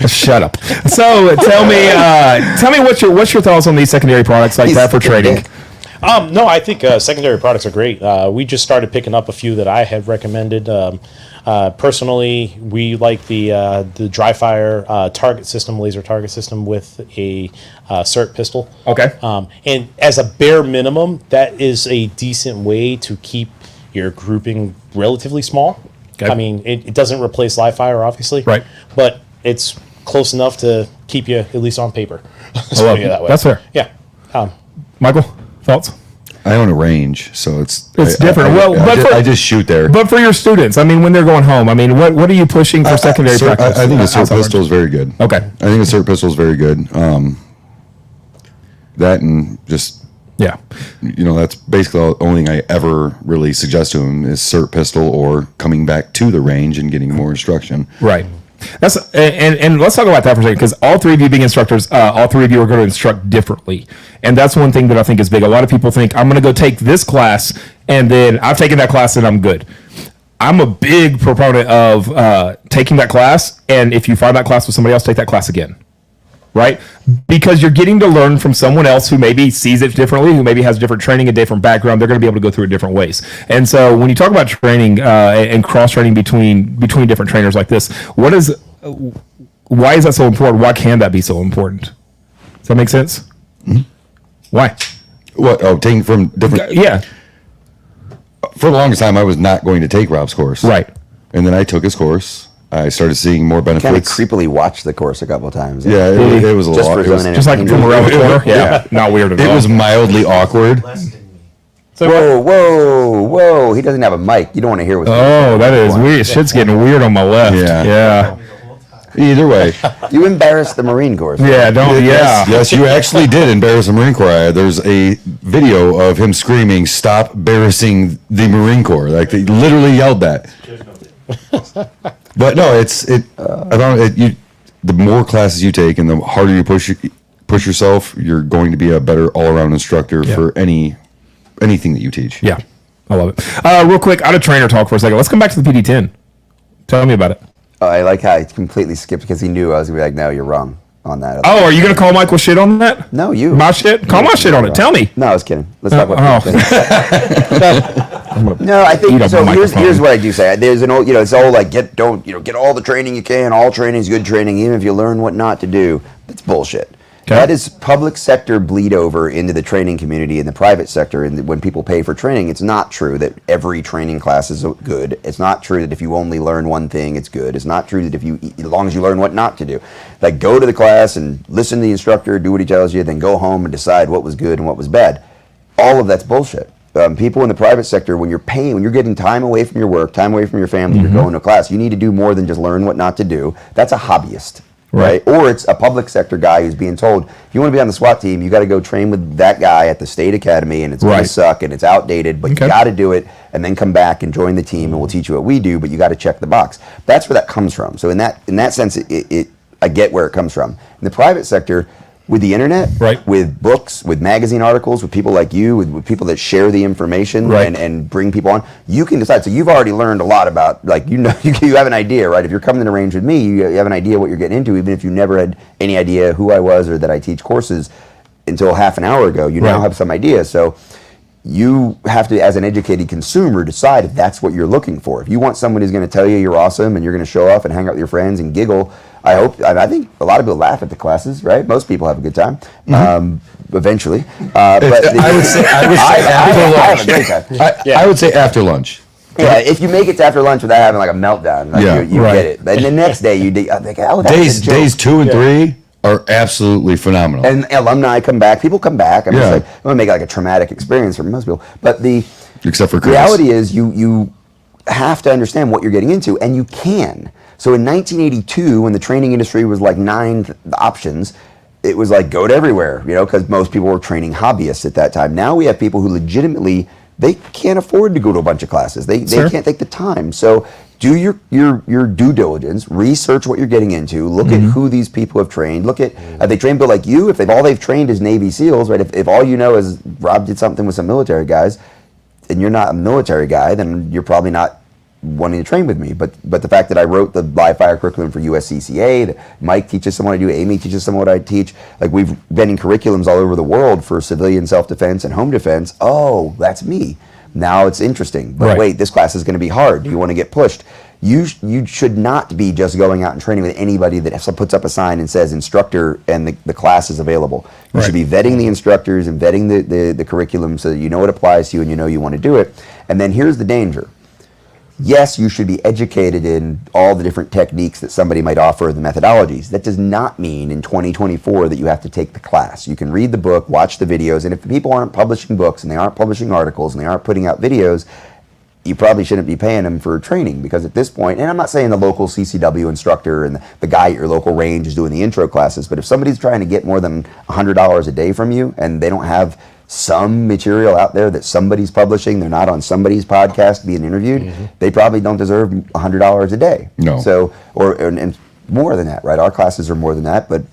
B: shut up. So tell me what's your thoughts on these secondary products like that for trading?
E: No, I think secondary products are great. We just started picking up a few that I had recommended. Personally, we like the dry fire target system, laser target system with a SIRT pistol.
B: Okay.
E: And as a bare minimum, that is a decent way to keep your grouping relatively small.
B: Okay.
E: I mean, it doesn't replace live fire, obviously.
B: Right.
E: But it's close enough to keep you at least on paper. Let's
B: love
E: put it
B: it.
E: that way.
B: That's fair.
E: Yeah.
B: Michael, thoughts?
D: I own a range, so it's
B: different.
D: I just shoot there.
B: But for your students, I mean, when they're going home, I mean, what are you pushing for secondary
D: Sir,
B: practice?
D: I think a SIRT
B: outside
D: pistol is very good.
B: Okay.
D: I think a SIRT pistol is very good. That and just,
B: Yeah.
D: that's basically the only thing I ever really suggest to him is SIRT pistol or coming back to the range and getting more instruction.
B: Right. That's and let's talk about that for a second, because all three of you being instructors, all three of you are going to instruct differently, and that's one thing that I think is big. A lot of people think I'm going to go take this class, and then I've taken that class and I'm good. I'm a big proponent of taking that class, and if you find that class with somebody else, take that class again. Right? Because you're getting to learn from someone else who maybe sees it differently, who maybe has different training, a different background. They're going to be able to go through it different ways. And so when you talk about training and cross training between different trainers like this, why is that so important? Why can that be so important? Does that make sense? Mm-hmm. Why?
D: What? Oh, taking from different.
B: Yeah.
D: For the longest time, I was not going to take Rob's course.
B: Right.
D: And then I took his course. I started seeing more
C: Kind of
D: benefits.
C: creepily watched the course a couple of times.
D: Yeah, it was a
C: Just
D: lot.
C: for
D: It was,
C: zone
B: Just like from around the corner. Yeah. Not weird at all.
D: it was mildly awkward.
C: Whoa! He doesn't have a mic. You don't want to hear what's
B: Oh, that is weird. Shit's getting weird on my left.
D: Yeah. Either way.
C: You embarrassed the Marine Corps.
B: Yeah, don't. Yeah.
D: Yes, you actually did embarrass the Marine Corps. There's a video of him screaming, "Stop embarrassing the Marine Corps!" Like they literally yelled that. But no, I don't. The more classes you take and the harder you push yourself, you're going to be a better all-around instructor for anything that you teach.
B: Yeah. I love it. Real quick, out of trainer talk for a second. Let's come back to the PD10. Tell me about it.
C: I like how he completely skipped because he knew I was going to be like, no, you're wrong on that.
B: Oh, are you going to call Michael shit on that?
C: No, you.
B: My shit? Call my shit on it. Tell me.
C: No, I was kidding. Let's talk about
B: Oh.
C: that. No, I think
B: Eat up
C: so.
B: my
C: Here's
B: microphone.
C: what I do say. There's an old, it's all like get all the training you can. All training is good training, even if you learn what not to do. That's bullshit.
B: Okay.
C: That is public sector bleed over into the training community in the private sector. And when people pay for training, it's not true that every training class is good. It's not true that if you only learn one thing, it's good. It's not true that as long as you learn what not to do. Like go to the class and listen to the instructor, do what he tells you, then go home and decide what was good and what was bad. All of that's bullshit. People in the private sector, when you're getting time away from your work, time away from your family, you're going to class, you need to do more than just learn what not to do. That's a hobbyist. Right. Or it's a public sector guy who's being told, if you want to be on the SWAT team, you got to go train with that guy at the state academy, and it's going to suck and it's outdated, but you got to do it and then come back and join the team and we'll teach you what we do, but you got to check the box. That's where that comes from. So in that sense, I get where it comes from. In the private sector, with the internet, with books, with magazine articles, with people like you, with people that share the information and bring people on, you can decide. So you've already learned a lot about, like, you have an idea, right? If you're coming to range with me, you have an idea what you're getting into, even if you never had any idea who I was or that I teach courses until half an hour ago. You now have some idea. So you have to, as an educated consumer, decide if that's what you're looking for. If you want someone who's going to tell you you're awesome and you're going to show off and hang out with your friends and giggle, I think a lot of people laugh at the classes, right? Most people have a good time, eventually. But
D: I would say
C: I have a
D: after
C: great time.
D: lunch. I would say after lunch.
C: Yeah, if you make it to after lunch without having like a meltdown, like you get it. But the next day, I think, oh, that's
D: Days 2 and 3 are absolutely phenomenal.
C: And alumni come back. People come back. I'm just like, I'm gonna make it like a traumatic experience for most people. But
D: except for Chris.
C: reality is, you have to understand what you're getting into, and you can. So in 1982, when the training industry was like 9 options, it was like go to everywhere, because most people were training hobbyists at that time. Now we have people who legitimately, they can't afford to go to a bunch of classes. They can't take the time. So do your due diligence, research what you're getting into, look at who these people have trained, look at, have they trained people like you? If all they've trained is Navy SEALs, right? If all you know is Rob did something with some military guys, and you're not a military guy, then you're probably not wanting to train with me. But the fact that I wrote the live fire curriculum for USCCA, that Mike teaches someone I do, Amy teaches someone what I teach, like we've been in curriculums all over the world for civilian self-defense and home defense. Oh, that's me. Now it's interesting. But wait, this class is going to be hard. Do you want to get pushed? You should not be just going out and training with anybody that puts up a sign and says instructor and the class is available. You should be vetting the instructors and vetting the curriculum so that you know what applies to you and you know you want to do it. And then here's the danger. Yes, you should be educated in all the different techniques that somebody might offer, the methodologies. That does not mean in 2024 that you have to take the class. You can read the book, watch the videos, and if people aren't publishing books and they aren't publishing articles and they aren't putting out videos, you probably shouldn't be paying them for training, because at this point, and I'm not saying the local CCW instructor and the guy at your local range is doing the intro classes, but if somebody's trying to get more than $100 a day from you and they don't have some material out there that somebody's publishing, they're not on somebody's podcast being interviewed, they probably don't deserve $100 a day.
D: No.
C: So, and more than that, right? Our classes are more than that, but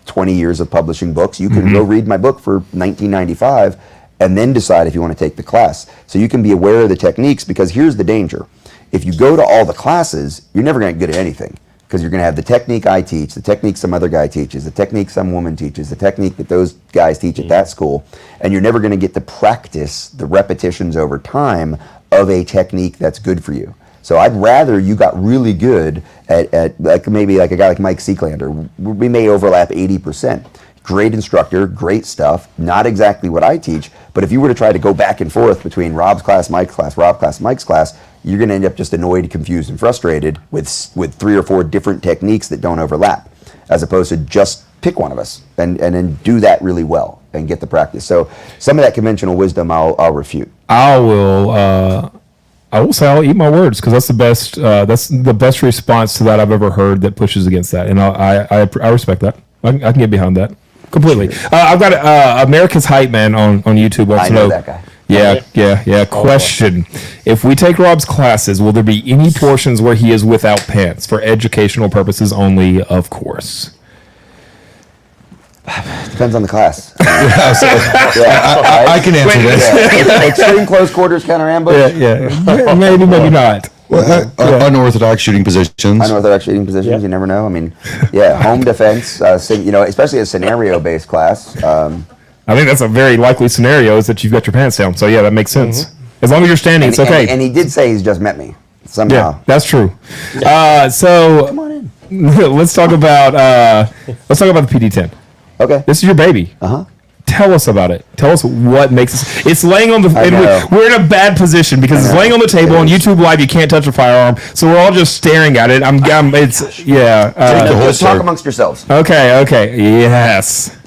C: 20 years of publishing books, you can go read my book for $19.95 and then decide if you want to take the class. So you can be aware of the techniques, because here's the danger. If you go to all the classes, you're never going to get good at anything, because you're going to have the technique I teach, the technique some other guy teaches, the technique some woman teaches, the technique that those guys teach at that school, and you're never going to get to practice the repetitions over time of a technique that's good for you. So I'd rather you got really good at maybe like a guy like Mike Seeklander. We may overlap 80%. Great instructor, great stuff, not exactly what I teach, but if you were to try to go back and forth between Rob's class, Mike's class, Rob's class, Mike's class, you're going to end up just annoyed, confused, and frustrated with 3 or 4 different techniques that don't overlap, as opposed to just pick one of us and then do that really well and get the practice. So some of that conventional wisdom I'll refute.
B: I will say I'll eat my words, because that's the best response to that I've ever heard that pushes against that, and I respect that. I can get behind that completely. I've got America's Hype Man on YouTube. Wants
C: I
B: to
C: know that guy.
B: Yeah. Question: if we take Rob's classes, will there be any portions where he is without pants for educational purposes only? Of course.
C: Depends on the class.
D: I can answer this.
C: Yeah. Extreme close quarters counter ambush.
B: Yeah. Maybe not.
D: Well, unorthodox shooting positions.
C: Unorthodox shooting positions,
E: Yeah.
C: you never know. I mean, home defense, especially a scenario-based class.
B: I think that's a very likely scenario, is that you've got your pants down. So yeah, that makes sense. As long as you're standing, it's okay.
C: And he did say he's just met me somehow.
B: Yeah, that's true. So
C: Come on in.
B: let's talk about the PD10.
C: Okay.
B: This is your baby.
C: Uh-huh.
B: Tell us about it. Tell us what makes it. It's laying on the.
C: I know.
B: We're in a bad position because it's
C: know.
B: laying on the table
C: It
B: on
C: is.
B: YouTube Live. You can't touch a firearm, so we're all just staring at it.
C: Just
D: holster.
C: talk amongst yourselves.
B: Okay. Yes.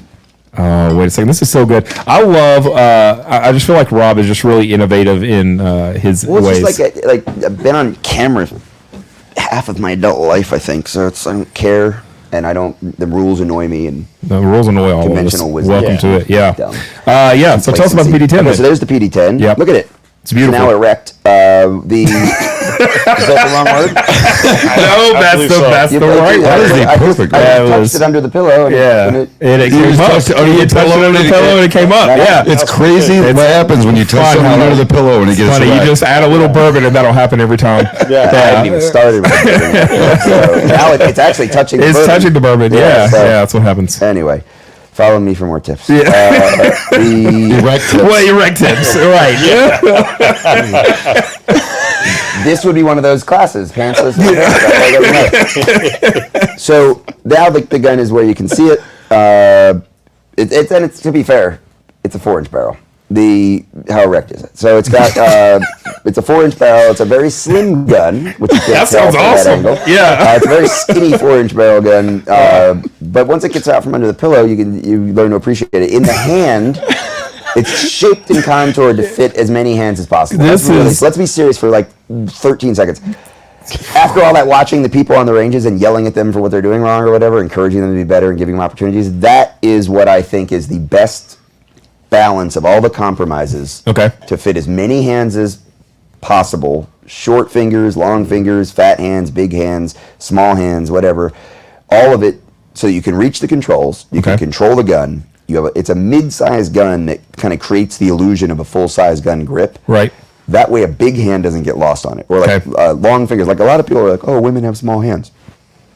B: Oh, wait a second. This is so good. I love. I just feel like Rob is just really innovative in his
C: Well,
B: ways.
C: it's just like I've been on camera half of my adult life, I think. So I don't care, and the rules annoy me, and
B: the rules annoy all of us.
C: Conventional wisdom.
B: Welcome to it. Yeah.
C: Dumb.
B: So tell us about the PD10.
C: Okay,
B: then.
C: so there's the PD10.
B: Yep.
C: Look at it.
B: It's beautiful.
C: Now erect. Is that the wrong word?
B: No, that's
E: believe
B: the
E: so.
B: that's the
C: You put it-
B: right
C: I
B: word.
C: just- I just-
D: perfect.
C: I just
B: That
C: touched
B: was-
C: it under the pillow. And
B: Yeah,
C: and
B: and it
D: You
B: came
D: just
B: up.
D: touched it under
B: You
D: the
B: touched it
D: pillow
B: under the
D: and
B: pillow and it came up. Yeah,
D: It's crazy what happens when you touch
B: fun,
D: something
B: huh?
D: under the pillow and it gets
B: funny. You
D: wet.
B: just add a little bourbon and that'll happen every time.
C: I hadn't even started with it. So now it's actually touching the
B: It's
C: bourbon.
B: touching the bourbon. Yeah,
C: so-
B: that's what happens.
C: Anyway, follow me for more tips.
D: Erect tips.
B: Well, erect tips, right? Yeah.
C: This would be one of those classes, pantsless. So now the gun is where you can see it. It's to be fair, it's a 4-inch barrel. How erect is it? So it's got it's a 4-inch barrel. It's a very slim gun, which you
B: That
C: can't
B: sounds
C: tell from that
B: awesome.
C: angle.
B: Yeah.
C: It's a very skinny 4-inch barrel gun. But once it gets out from under the pillow, you learn to appreciate it. In the hand, it's shaped and contoured to fit as many hands as possible. Let's be serious for like 13 seconds. After all that watching the people on the ranges and yelling at them for what they're doing wrong or whatever, encouraging them to be better and giving them opportunities, that is what I think is the best balance of all the compromises.
B: Okay.
C: To fit as many hands as possible, short fingers, long fingers, fat hands, big hands, small hands, whatever, all of it, so that you can reach the controls, you can
B: Okay.
C: control the gun. It's a mid-sized gun that kind of creates the illusion of a full-size gun grip.
B: Right.
C: That way, a big hand doesn't get lost on it, or like
B: Okay.
C: long fingers. Like a lot of people are like, "Oh, women have small hands."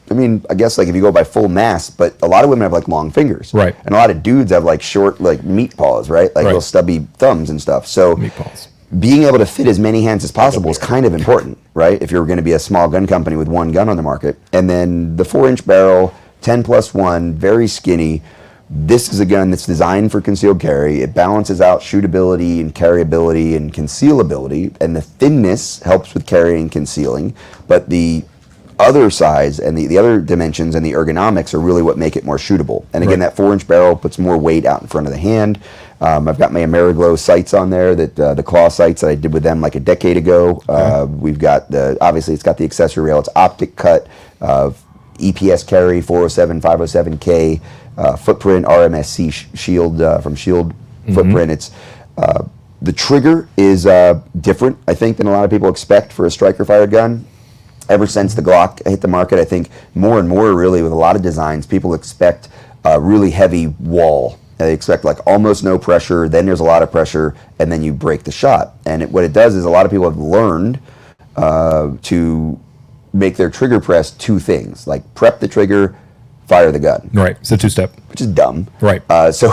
C: I mean, I guess like if you go by full mass, but a lot of women have like long fingers,
B: Right.
C: And a lot of dudes have like short, like meat paws, right? Like
B: Right.
C: little stubby thumbs and stuff. So
B: Meatballs.
C: being able to fit as many hands as possible is kind of important, right? If you're going to be a small gun company with one gun on the market, and then the 4-inch barrel, 10+1, very skinny. This is a gun that's designed for concealed carry. It balances out shootability and carryability and concealability, and the thinness helps with carrying and concealing. But the other size and the other dimensions and the ergonomics are really what make it more shootable. And again,
B: Right.
C: that 4-inch barrel puts more weight out in front of the hand. I've got my Ameriglow sights on there, that the claw sights that I did with them like a decade ago. We've got obviously it's got the accessory rail. It's optic cut, EPS carry, 407, 507K, footprint, RMSC shield from Shield footprint. It's the trigger is different, I think, than a lot of people expect for a striker fired gun. ever since the Glock hit the market, I think more and more, really, with a lot of designs, people expect a really heavy wall. They expect like almost no pressure, then there's a lot of pressure, and then you break the shot. And what it does is a lot of people have learned to make their trigger press two things, like prep the trigger, fire the gun.
B: Right. It's a two-step.
C: Which is dumb.
B: Right.
C: So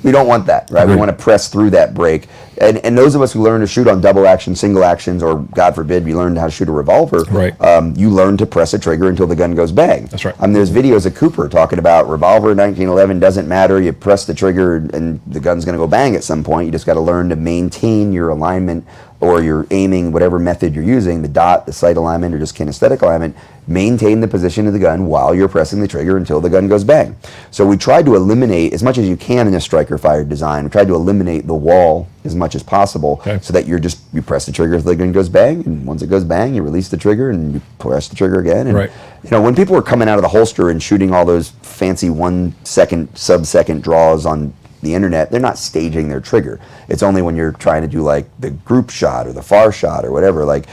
C: we don't want that, right? We
B: Agreed.
C: want to press through that break. And those of us who learn to shoot on double action, single actions, or God forbid, you learn how to shoot a revolver,
B: Right.
C: You learn to press a trigger until the gun goes bang.
B: That's right.
C: There's videos of Cooper talking about revolver 1911, doesn't matter, you press the trigger and the gun's going to go bang at some point. You just got to learn to maintain your alignment or your aiming, whatever method you're using, the dot, the sight alignment, or just kinesthetic alignment, maintain the position of the gun while you're pressing the trigger until the gun goes bang. So we tried to eliminate, as much as you can in a striker-fired design, we tried to eliminate the wall as much as possible,
B: Okay.
C: so that you press the trigger until the gun goes bang, and once it goes bang, you release the trigger and you press the trigger again. And
B: Right.
C: when people were coming out of the holster and shooting all those fancy 1 second, sub-second draws on the internet, they're not staging their trigger. It's only when you're trying to do like the group shot or the far shot or whatever, like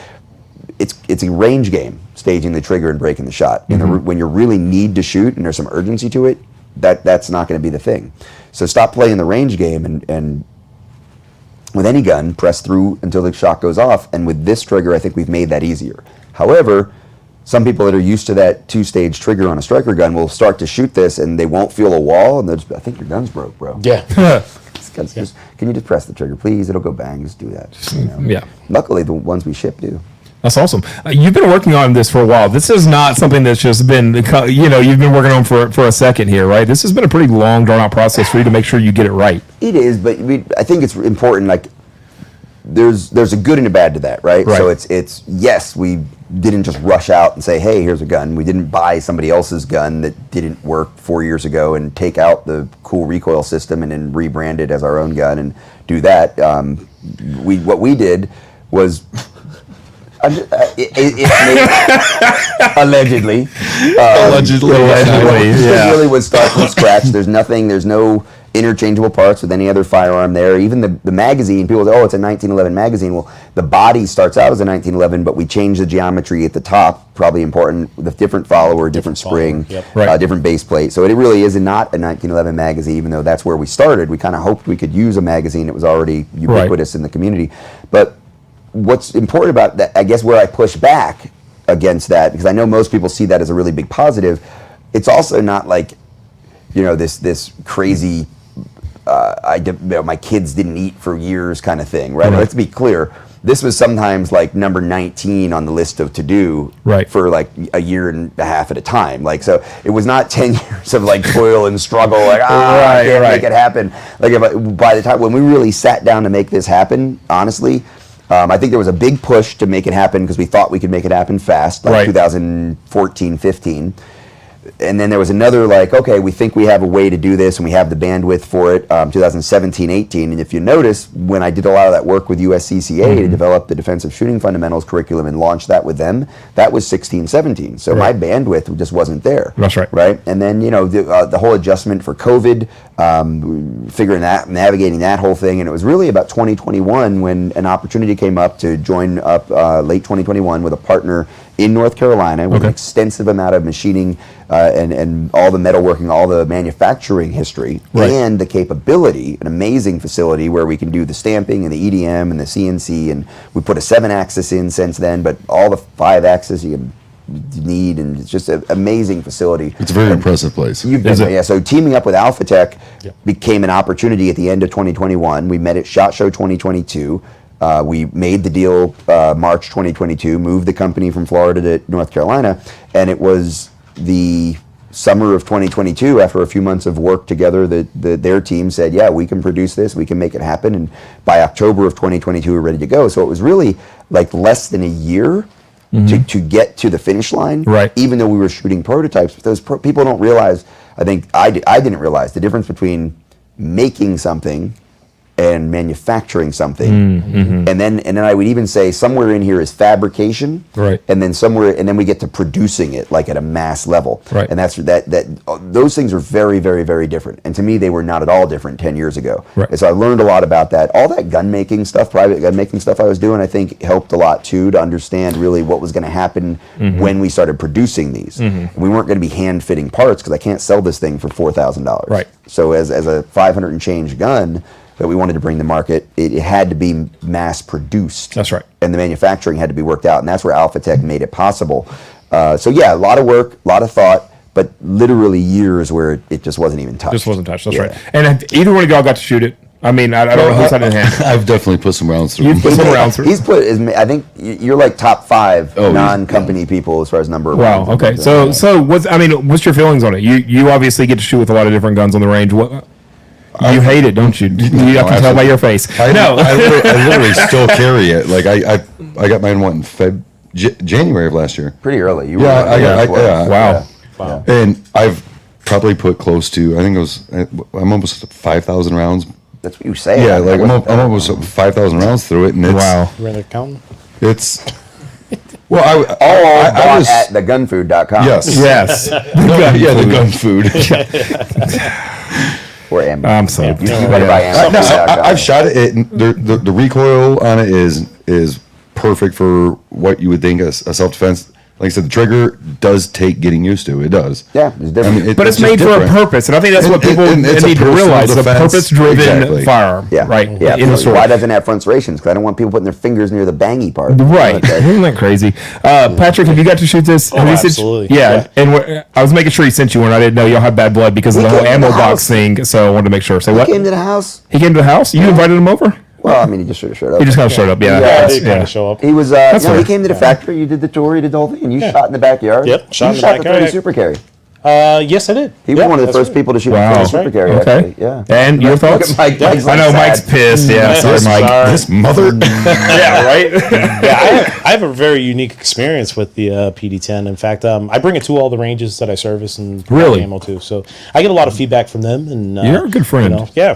C: it's a range game, staging the trigger and breaking the shot. And when you really need to shoot and there's some urgency to it, that's not going to be the thing. So stop playing the range game and with any gun, press through until the shot goes off. And with this trigger, I think we've made that easier. However, some people that are used to that two-stage trigger on a striker gun will start to shoot this and they won't feel a wall, and they'll just, I think your gun's broke, bro.
E: Yeah.
C: Can you just press the trigger, please? It'll go bang. Just do that.
B: Yeah.
C: Luckily, the ones we ship do.
B: That's awesome. You've been working on this for a while. This is not something that's just been, you've been working on for a second here, right? This has been a pretty long, drawn-out process for you to make sure you get it right.
C: It is, but I think it's important. Like, there's a good and a bad to that, right?
B: Right.
C: So it's yes, we didn't just rush out and say, hey, here's a gun. We didn't buy somebody else's gun that didn't work 4 years ago and take out the cool recoil system and then rebrand it as our own gun and do that. What we did was. Allegedly.
B: Allegedly,
C: It
B: yeah.
C: really was start from scratch. There's no interchangeable parts with any other firearm there. Even the magazine, people say, oh, it's a 1911 magazine. Well, the body starts out as a 1911, but we changed the geometry at the top, probably important, with a different follower, different spring,
E: Yep.
B: Right.
C: different base plate. So it really is not a 1911 magazine, even though that's where we started. We kind of hoped we could use a magazine that was already ubiquitous in the community. But what's important about that, I guess where I push back against that, because I know most people see that as a really big positive, it's also not like, this crazy, my kids didn't eat for years kind of thing, right?
B: Right.
C: Let's be clear. This was sometimes like number 19 on the list of to do
B: Right.
C: for like a year and a half at a time. Like, so it was not 10 years of like toil and struggle, like, I can't make it happen. Like, by the time when we really sat down to make this happen, honestly, I think there was a big push to make it happen because we thought we could make it happen fast, like
B: Right.
C: 2014, 15. And then there was another like, okay, we think we have a way to do this and we have the bandwidth for it, 2017, 18. And if you notice, when I did a lot of that work with USCCA to develop the Defensive Shooting Fundamentals curriculum and launch that with them, that was 16, 17. So my bandwidth just wasn't there.
B: That's right.
C: Right? And then, the whole adjustment for COVID, figuring that, navigating that whole thing. And it was really about 2021 when an opportunity came up to join up late 2021 with a partner in North Carolina with an extensive amount of machining and all the metalworking, all the manufacturing history,
B: Right.
C: and the capability, an amazing facility where we can do the stamping and the EDM and the CNC, and we put a 7-axis in since then, but all the 5-axis you can need, and it's just an amazing facility.
D: It's a very impressive place.
C: You've been
B: Is it?
C: there, yeah. So teaming up with AlphaTech became an opportunity at the end of 2021. We met at SHOT Show 2022. We made the deal March 2022, moved the company from Florida to North Carolina, and it was the summer of 2022, after a few months of work together, that their team said, yeah, we can produce this, we can make it happen, and by October of 2022, we're ready to go. So it was really like less than a year to get to the finish line,
B: Right.
C: even though we were shooting prototypes. But those people don't realize, I think I didn't realize the difference between making something and manufacturing something, and then I would even say somewhere in here is fabrication,
B: Right.
C: and then we get to producing it like at a mass level,
B: Right.
C: and those things are very, very, very different. And to me, they were not at all different 10 years ago.
B: Right.
C: And so I learned a lot about that. All that gun making stuff, private gun making stuff I was doing, I think helped a lot too to understand really what was going to happen when we started producing these. And we weren't going to be hand fitting parts because I can't sell this thing for $4,000.
B: Right.
C: So as a 500 and change gun that we wanted to bring to market, it had to be mass produced.
B: That's right.
C: And the manufacturing had to be worked out, and that's where AlphaTech made it possible. So yeah, a lot of work, a lot of thought, but literally years where it just wasn't even touched.
B: Just wasn't touched. That's
C: Yeah.
B: right. And have either one of y'all got to shoot it? I mean, I don't know who's had it in hand.
D: I've definitely put some rounds through.
B: You've put some rounds through.
C: He's put. I think you're like top 5
D: Oh,
C: non-company people as far as number of
B: Wow.
C: rounds.
B: Okay. So what's your feelings on it? You obviously get to shoot with a lot of different guns on the range. What? You hate it, don't you? You have to tell by your face.
D: I
B: No.
D: literally still carry it. Like I got mine in January of last year.
C: pretty early. You
D: Yeah,
C: were,
D: yeah.
B: Wow.
E: Wow.
D: And I've probably put close to, I think it was, I'm almost 5,000 rounds.
C: That's what you say.
D: Yeah,
C: I
D: like
C: wasn't
D: I'm
C: there.
D: almost 5,000 rounds through it, and it's
B: Wow.
E: You're in the accountant?
D: it's. Well,
C: All
D: I
C: bought
D: was
C: at thegunfood.com.
D: yes,
B: Yes.
D: yeah, the gun food.
C: Or Amazon.
B: I'm so.
C: You better buy
D: No,
C: Amazon.
D: I've shot it. The recoil on it is perfect for what you would think a self defense. Like I said, the trigger does take getting used to. It does.
C: Yeah, it's different.
B: But it's
D: just
B: made for a
D: different.
B: purpose, and I think that's what
D: And-
B: people
D: and it's a
B: need to
D: personal
B: realize: the
D: defense.
B: purpose-driven
D: Exactly.
B: firearm.
C: Yeah,
B: Right.
C: Yeah,
B: In the store.
C: why doesn't it have front serrations? Because I don't want people putting their fingers near the bangy part.
B: Right.
C: Okay.
B: Isn't that crazy? Patrick, have you got to shoot this? Have you sent-
E: absolutely.
B: Yeah.
E: Yeah.
B: And I was making sure he sent you one. I didn't know y'all had bad blood because of the
C: He
B: whole
C: came to
B: ammo
C: the
B: box
C: house.
B: thing. So I wanted to make sure. Say
C: He
B: what?
C: came to the house.
B: He came to the house? You invited him over?
C: Well, I mean, he just sort of showed up.
B: He just kind of showed up. Yeah.
E: Yeah, I
B: That's-
E: did kind of show up.
C: He was.
B: That's
C: He
B: fair.
C: came to the factory. You did the tour. You did the whole thing, and you shot in the backyard.
E: Yep, shot
C: you
E: in the
C: shot
E: backyard.
C: the 30 super carry.
E: Yes, I did.
C: He was
E: Yeah,
C: one of the
E: that's
C: first
E: right.
C: people to shoot
B: Wow.
C: a 30
B: That's
C: super
E: right.
C: carry.
B: Okay.
C: Actually. Yeah.
B: And your
C: Look at
B: thoughts?
C: Mike. Mike's
B: I know
C: like
B: Mike's
C: sad.
B: pissed. Yeah. Sorry,
E: Yes,
B: Mike.
E: sorry.
D: This mother.
B: Yeah, right?
E: Yeah, I have a very unique experience with the PD10. In fact, I bring it to all the ranges that I service and
B: Really?
E: ammo too. So I get a lot of feedback from them. And
B: You're a good friend.
E: yeah.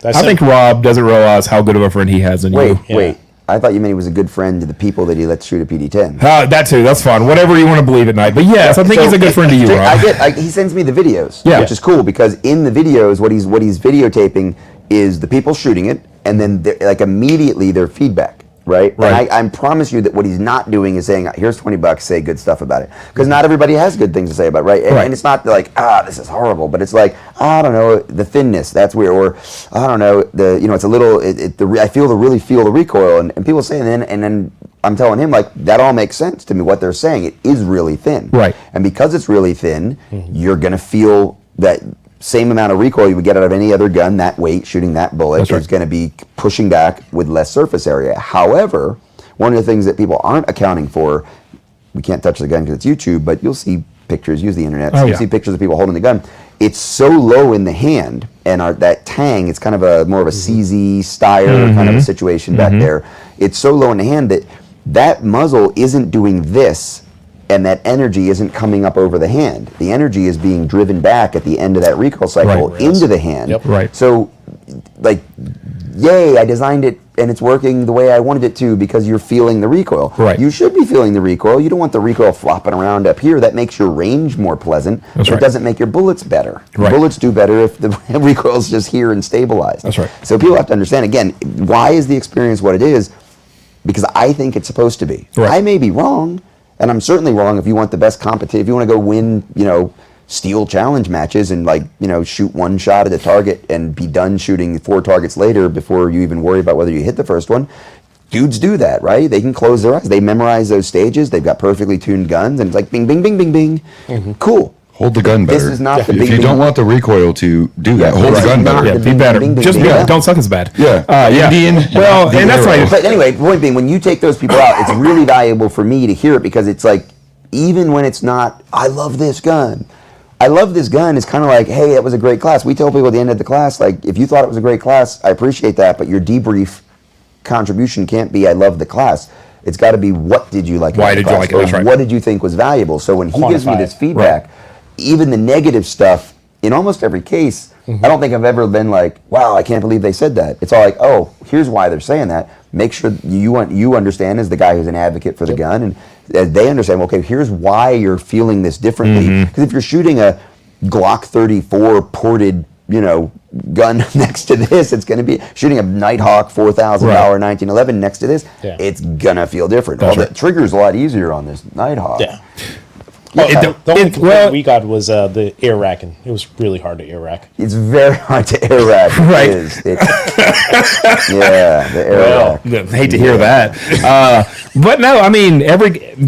B: I think Rob doesn't realize how good of a friend he has in
C: Wait,
B: you.
E: Yeah.
C: wait. I thought you meant he was a good friend to the people that he lets shoot a PD10.
B: That too. That's fine. Whatever you want to believe at night. But yes, I think he's a good friend to you, Rob.
C: He sends me the videos,
B: Yeah.
C: which is cool because in the videos, what he's videotaping is the people shooting it, and then like immediately their feedback, right?
B: Right.
C: And I promise you that what he's not doing is saying, "Here's $20, say good stuff about it," because not everybody has good things to say about it, right?
B: Right.
C: And it's not like this is horrible, but it's like I don't know the thinness, that's weird, or I don't know it's a little. I really feel the recoil, and people say, and then I'm telling him, like, that all makes sense to me, what they're saying. It is really thin.
B: Right.
C: And because it's really thin, you're going to feel that same amount of recoil you would get out of any other gun, that weight, shooting that bullet,
B: That's right.
C: is going to be pushing back with less surface area. However, one of the things that people aren't accounting for, we can't touch the gun because it's YouTube, but you'll see pictures, use the internet, so
B: Oh,
C: you'll
B: yeah.
C: see pictures of people holding the gun. It's so low in the hand, and that tang, it's kind of more of a CZ Steyr kind of a situation back there. It's so low in the hand that muzzle isn't doing this, and that energy isn't coming up over the hand. The energy is being driven back at the end of that recoil cycle
B: Right.
C: into the hand.
E: Yep.
B: Right.
C: So, like, yay, I designed it and it's working the way I wanted it to because you're feeling the recoil.
B: Right.
C: You should be feeling the recoil. You don't want the recoil flopping around up here. That makes your range more pleasant,
B: That's
C: but
B: right.
C: it doesn't make your bullets better.
B: Right.
C: Bullets do better if the recoil's just here and stabilized.
B: That's right.
C: So people have to understand, again, why is the experience what it is? Because I think it's supposed to be.
B: Right.
C: I may be wrong, and I'm certainly wrong if you want the best competition. If you want to go win, steel challenge matches and shoot one shot at a target and be done shooting 4 targets later before you even worry about whether you hit the first one. Dudes do that, right? They can close their eyes. They memorize those stages. They've got perfectly tuned guns, and it's like bing, bing, bing, bing, bing. Cool.
D: Hold the gun better.
C: This is not the
D: If
C: bing,
D: you
C: bing.
D: don't want the recoil to do that, hold the gun
C: Not
D: better.
B: Yeah,
C: the
B: be
C: bing,
B: better.
C: bing, bing,
B: Just
C: bing.
B: be
C: Yeah.
B: don't suck as bad.
D: Yeah.
B: Yeah.
D: Indian,
B: Well,
D: not the
B: and that's
D: arrow.
B: why.
C: But anyway, point being, when you take those people out, it's really valuable for me to hear it because it's like, even when it's not, I love this gun. I love this gun is kind of like, hey, that was a great class. We tell people at the end of the class, like, if you thought it was a great class, I appreciate that, but your debrief contribution can't be, I love the class. It's got to be, what did you like
B: Why
C: about the
B: did you
C: class?
B: like it?
C: Or
B: That's right.
C: what did you think was valuable? So when he gives me
E: Quantify
C: this
E: it.
C: feedback, even the negative stuff, in almost every case, I don't think I've ever been like, wow, I can't believe they said that. It's all like, oh, here's why they're saying that. Make sure you understand as the guy who's an advocate for the gun, and they understand, okay, here's why you're feeling this differently. Because if you're shooting a Glock 34 ported, gun next to this, it's going to be shooting a Nighthawk $4,000 1911 next to this.
E: Yeah.
C: It's gonna feel different.
B: That's
C: The
B: right.
C: trigger's a lot easier on this Nighthawk.
E: Yeah.
C: Yeah.
E: The only complaint we got was the air racking. It was really hard to air rack.
C: It's very hard to air rack.
B: Right.
C: It is. Yeah, the air rack.
B: Hate to hear that. But no, I mean,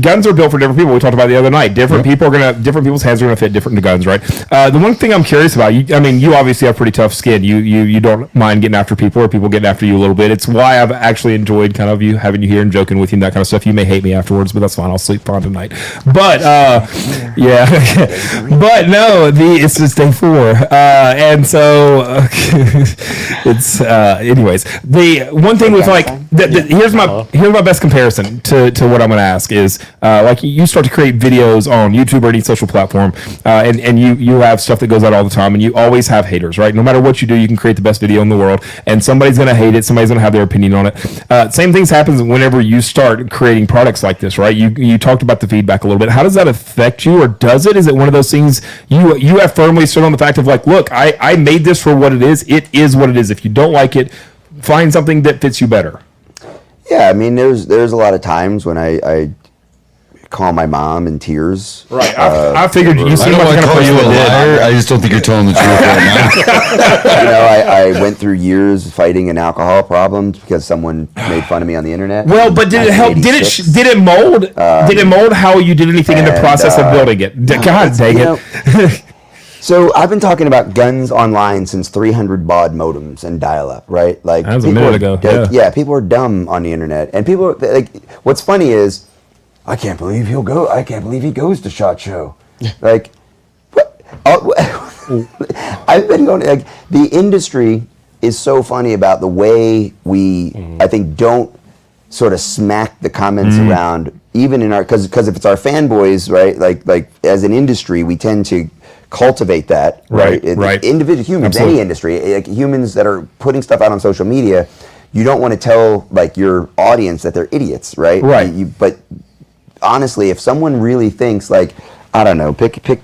B: guns are built for different people. We talked about it the other night. Different people's hands are gonna fit different guns, right? The one thing I'm curious about, you obviously have pretty tough skin. You don't mind getting after people or people getting after you a little bit. It's why I've actually enjoyed kind of having you here and joking with you and that kind of stuff. You may hate me afterwards, but that's fine. I'll sleep fine tonight. But yeah, but no, it's just day 4, and so it's anyways. The one thing with like here's my best comparison to what I'm going to ask is like you start to create videos on YouTube or any social platform, and you have stuff that goes out all the time, and you always have haters, right? No matter what you do, you can create the best video in the world, and somebody's going to hate it, somebody's going to have their opinion on it. Same things happens whenever you start creating products like this, right? You talked about the feedback a little bit. How does that affect you, or does it? Is it one of those things you have firmly stood on the fact of like, look, I made this for what it is. It is what it is. If you don't like it, find something that fits you better.
C: Yeah, I mean, there's a lot of times when I call my mom in tears.
B: Right. I figured you
D: I
B: seem
D: don't
B: like
D: want to
B: you're
D: call
B: going to
D: you a
B: put you in.
D: liar. I just don't think you're telling the truth right now.
C: I went through years fighting an alcohol problem because someone made fun of me on the internet.
B: Well, but did it help? Did it mold? Did it mold how you did anything in the process of building it? God dang it!
C: So I've been talking about guns online since 300 baud modems and dial-up, right? Like
B: That was a
C: people
B: minute
C: are-
B: ago, yeah.
C: people are dumb on the internet, and people like. What's funny is, I can't believe he goes to SHOT Show. Like, what? I've been going. Like, the industry is so funny about the way we, I think, don't sort of smack the comments around, even in our because if it's our fanboys, right? Like as an industry, we tend to cultivate that, right?
B: Right.
C: Individual humans,
B: Absolutely.
C: any industry, like humans that are putting stuff out on social media, you don't want to tell like your audience that they're idiots, right?
B: Right.
C: But honestly, if someone really thinks like, I don't know, pick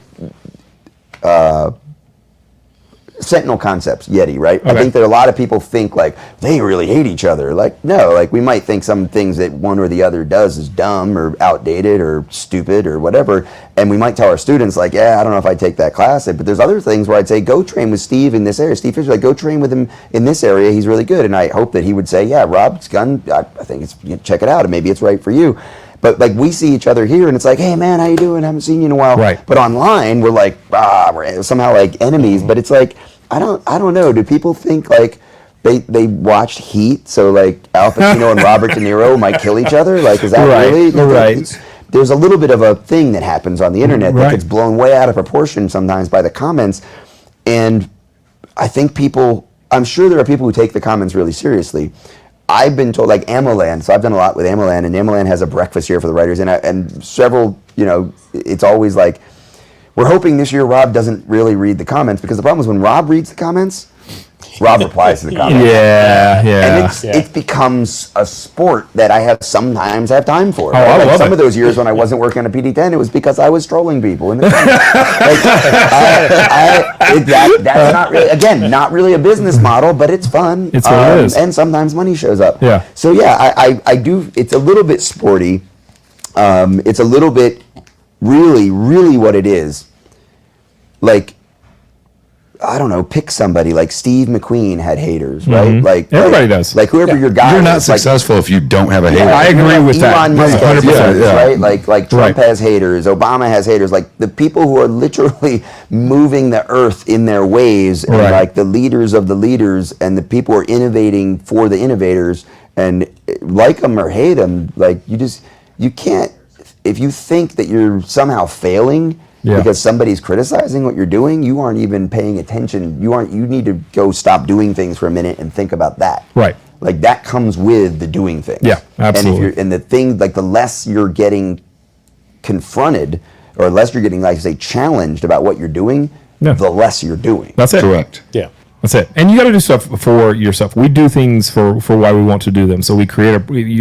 C: Sentinel Concepts, Yeti, right? I
B: Okay.
C: think that a lot of people think like they really hate each other. Like, no, like we might think some things that one or the other does is dumb or outdated or stupid or whatever. And we might tell our students like, yeah, I don't know if I'd take that class. But there's other things where I'd say, go train with Steve in this area. Steve Fisher, like, go train with him in this area. He's really good. And I hope that he would say, yeah, Rob's gun, I think check it out. And maybe it's right for you. But like we see each other here, and it's like, hey man, how you doing? Haven't seen you in a while.
B: Right.
C: But online, we're like, we're somehow like enemies. But it's like, I don't know. Do people think like they watched Heat, so like Al Pacino and Robert De Niro might kill each other? Like, is that
B: Right,
C: really?
B: right.
C: There's a little bit of a thing that happens on the internet that
B: Right.
C: gets blown way out of proportion sometimes by the comments, and I think I'm sure there are people who take the comments really seriously. I've been told, like AmmoLand, so I've done a lot with AmmoLand, and AmmoLand has a breakfast here for the writers, and several, it's always like, we're hoping this year Rob doesn't really read the comments, because the problem is when Rob reads the comments, Rob replies to the comments.
B: Yeah.
C: And it becomes a sport that I sometimes have time for.
B: Oh, I love
C: some
B: it.
C: of those years when I wasn't working on a PD-10, it was because I was trolling people in the comments. That's not really, again, not really a business model, but it's fun.
B: It's what it is.
C: And sometimes money shows up.
B: Yeah.
C: So yeah, I do. It's a little bit sporty. It's a little bit, really, really what it is. Like, I don't know, pick somebody like Steve McQueen had haters, right? Like
B: Everybody does.
C: Like whoever your guy
D: You're not
C: is, like,
D: successful if you don't have a hater.
B: I agree with that.
C: Elon Musk has
B: 100%,
C: haters,
D: yeah.
C: right? Like Trump
B: Right.
C: has haters, Obama has haters. Like the people who are literally moving the earth in their ways, and
B: Right.
C: like the leaders of the leaders, and the people who are innovating for the innovators, and like them or hate them, like you can't. If you think that you're somehow failing.
B: Yeah.
C: Because somebody's criticizing what you're doing, you aren't even paying attention. You need to go stop doing things for a minute and think about that.
B: Right.
C: Like that comes with the doing things.
B: Yeah, absolutely.
C: And the thing, like the less you're getting confronted, or less you're getting, like say, challenged about what you're doing,
B: Yeah.
C: the less you're doing.
B: That's it.
D: Correct.
E: Yeah.
B: That's it. And you got to do stuff for yourself. We do things for why we want to do them. So you're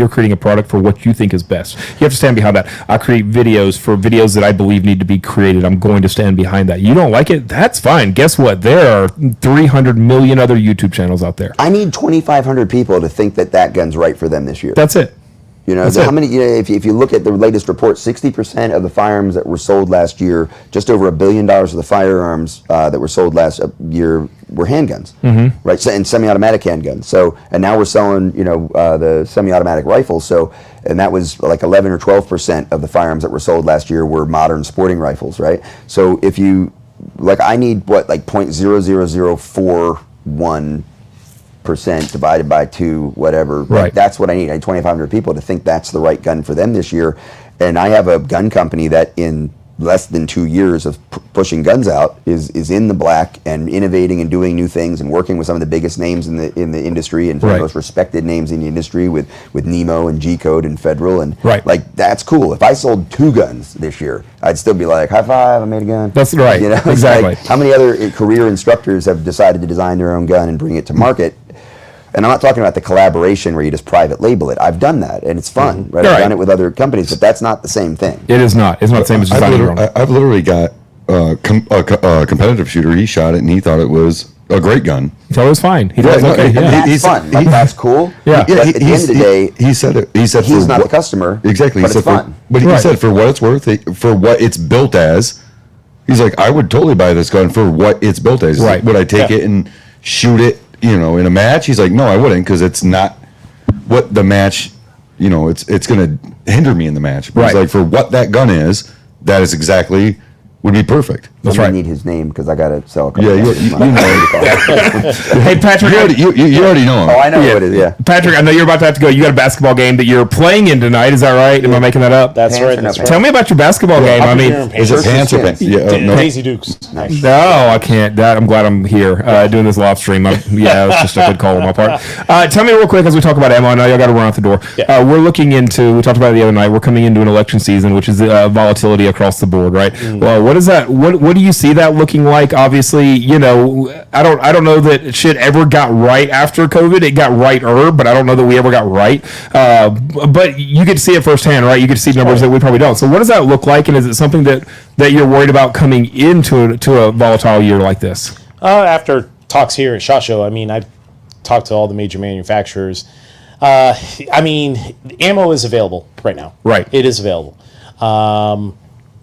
B: creating a product for what you think is best. You have to stand behind that. I create videos for videos that I believe need to be created. I'm going to stand behind that. You don't like it? That's fine. Guess what? There are 300 million other YouTube channels out there.
C: I need 2,500 people to think that gun's right for them this year.
B: That's it.
C: You know,
B: That's
C: how
B: it.
C: many? You know, if you look at the latest report, 60% of the firearms that were sold last year, just over $1 billion of the firearms that were sold last year were handguns, right? So, and semi-automatic handguns. So, and now we're selling, the semi-automatic rifles. So, and that was like 11 or 12% of the firearms that were sold last year were modern sporting rifles, right? So, if you I need like 0.00041% divided by 2, whatever.
B: Right.
C: That's what I need. I need 2,500 people to think that's the right gun for them this year. And I have a gun company that in less than 2 years of pushing guns out is in the black and innovating and doing new things and working with some of the biggest names in the industry and some of
B: Right.
C: the most respected names in the industry with Nemo and G Code and Federal and
B: Right.
C: like that's cool. If I sold 2 guns this year, I'd still be like, high five, I made a gun.
B: That's right.
C: It's
B: Exactly.
C: like, how many other career instructors have decided to design their own gun and bring it to market? And I'm not talking about the collaboration where you just private label it. I've done that, and it's fun. Right? I've
B: Right.
C: done it with other companies, but that's not the same thing.
B: It is not. It's not the same as designing your own.
D: I've literally got a competitive shooter. He shot it and he thought it was a great gun.
B: So it was fine. He does
D: no,
B: okay.
D: and
B: Yeah.
C: That's
D: he's-
C: fun. Like, that's cool.
B: Yeah.
C: But at the end of the day,
D: he said it. He said
C: he's
D: for
C: not
D: what-
C: the customer.
D: Exactly.
C: But
D: He
C: it's
D: said
C: fun.
D: but he
B: Right.
D: said for what it's worth, for what it's built as. He's like, I would totally buy this gun for what it's built as. He's like,
B: Right.
D: would I take
E: Yeah.
D: it and shoot it, in a match? He's like, no, I wouldn't, because it's not what the match. It's going to hinder me in the match. But he's
B: Right.
D: like, for what that gun is, that is exactly would be perfect.
B: That's
C: I
B: right.
C: need his name because I got to sell a couple.
D: Yeah,
C: guns.
D: you know.
B: Hey, Patrick.
D: You already know him.
C: Oh, I know who it is. Yeah.
B: Patrick, I know you're about to have to go. You got a basketball game that you're playing in tonight. Is that right? Am I making that up?
E: That's
C: Pants
E: right.
C: or
E: That's
C: no
E: right.
B: Tell me about your basketball game. I mean,
D: Is it
C: Shirts
D: pants or
C: and
D: pants?
C: skins.
D: Yeah, no.
E: Daisy Dukes.
B: no, I can't. I'm glad I'm here doing this live stream. Yeah, that's just a good call on my part. Tell me real quick as we talk about ammo. I know y'all got to run out the door.
E: Yeah.
B: We're looking into. We talked about it the other night. We're coming into an election season, which is volatility across the board, right? Well, what is that? What do you see that looking like? Obviously, I don't know that shit ever got right after COVID. It got righter, but I don't know that we ever got right. But you get to see it firsthand, right? You get to see numbers that we probably don't. So what does that look like, and is it something that you're worried about coming into a volatile year like this?
E: After talks here at SHOT Show, I mean, I've talked to all the major manufacturers. I mean, ammo is available right now.
B: Right.
E: It is available.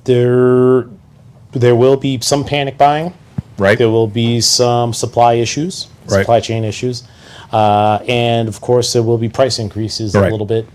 E: There will be some panic buying.
B: Right.
E: There will be some supply issues,
B: Right.
E: supply chain issues. And of course, there will be price increases
B: Right.
E: a little bit.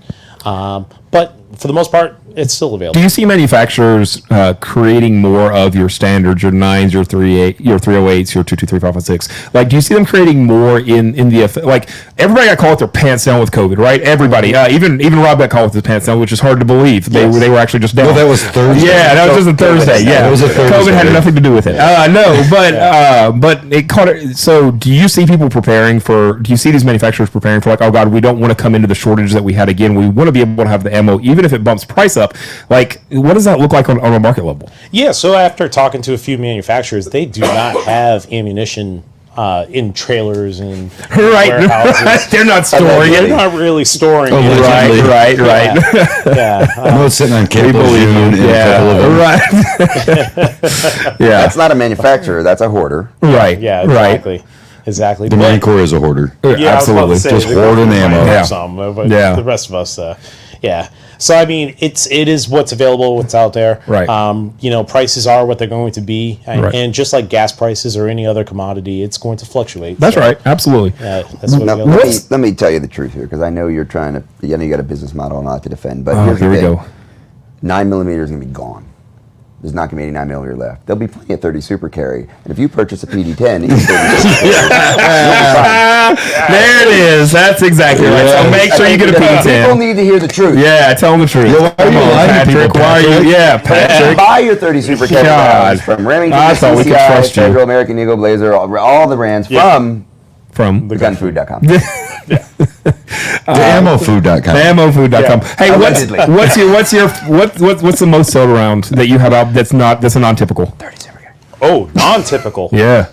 E: But for the most part, it's still available.
B: Do you see manufacturers creating more of your standards, your 9s, your 308s, your 223.556? Like, do you see them creating more in the like? Everybody got caught with their pants down with COVID, right? Everybody, even Rob got caught with his pants down, which is hard to believe. They were actually just down.
D: Well, that was Thursday.
B: Yeah, that was just a Thursday. Yeah,
D: That was a Thursday.
B: COVID had nothing to do with it. No, but it caught it. So, do you see people preparing for? Do you see these manufacturers preparing for like, oh God, we don't want to come into the shortage that we had again. We want to be able to have the ammo, even if it bumps price up. Like, what does that look like on a market level?
E: Yeah, so after talking to a few manufacturers, they do not have ammunition in trailers and
B: Right,
E: warehouses.
B: they're not storing
E: They're
B: it.
E: not really storing
D: Oh,
E: it.
D: legitimately.
B: Right.
E: Yeah.
D: I know it's sitting on
B: We
D: cable
B: believe you.
D: in a couple of them.
B: Right. Yeah.
C: That's not a manufacturer. That's a hoarder.
B: Right.
E: Yeah,
B: Right.
E: exactly. Exactly.
D: The
E: But-
D: Marine Corps is a hoarder.
E: Yeah, I was about
B: Absolutely.
E: to say,
D: Just
E: the
D: hoarding
E: government
D: ammo.
E: might have
B: Yeah.
E: some, but
B: Yeah.
E: the rest of us, yeah. So I mean, it is what's available, what's out there.
B: Right.
E: Prices are what they're going to be, and,
B: Right.
E: and just like gas prices or any other commodity, it's going to fluctuate.
B: That's
E: So,
B: right. Absolutely.
E: that's what
C: Now,
E: we
C: let me tell you the truth here, because I know you're trying to. I know you got a business model not to defend, but
B: Oh,
C: here's
B: here
C: the
B: we
C: thing.
B: go.
C: 9mm is going to be gone. There's not going to be any 9mm left. There'll be plenty of 30 Super Carry, and if you purchase a PD10, you'll still be
B: There it is. That's exactly right. So make sure you get a
C: People
B: P10.
C: need to hear the truth.
B: Yeah, tell them the truth.
D: why are
B: Come
D: you
B: on,
D: lying to
B: Patrick.
D: people,
B: Why are you?
D: Patrick?
B: Yeah,
C: And
B: Patrick.
C: buy your 30 Super Carry
B: God.
C: rounds from Remington,
B: I thought we could
C: CCI,
B: trust you.
C: Federal, American Eagle, Blazer, all the brands from
B: From
C: gunfood.com.
D: Ammofood.com.
B: ammofood.com. Hey,
C: Allegedly.
B: what's the most sold around that you have out that's a non-typical?
C: 30 Super Carry.
E: Oh, non-typical.
B: Yeah.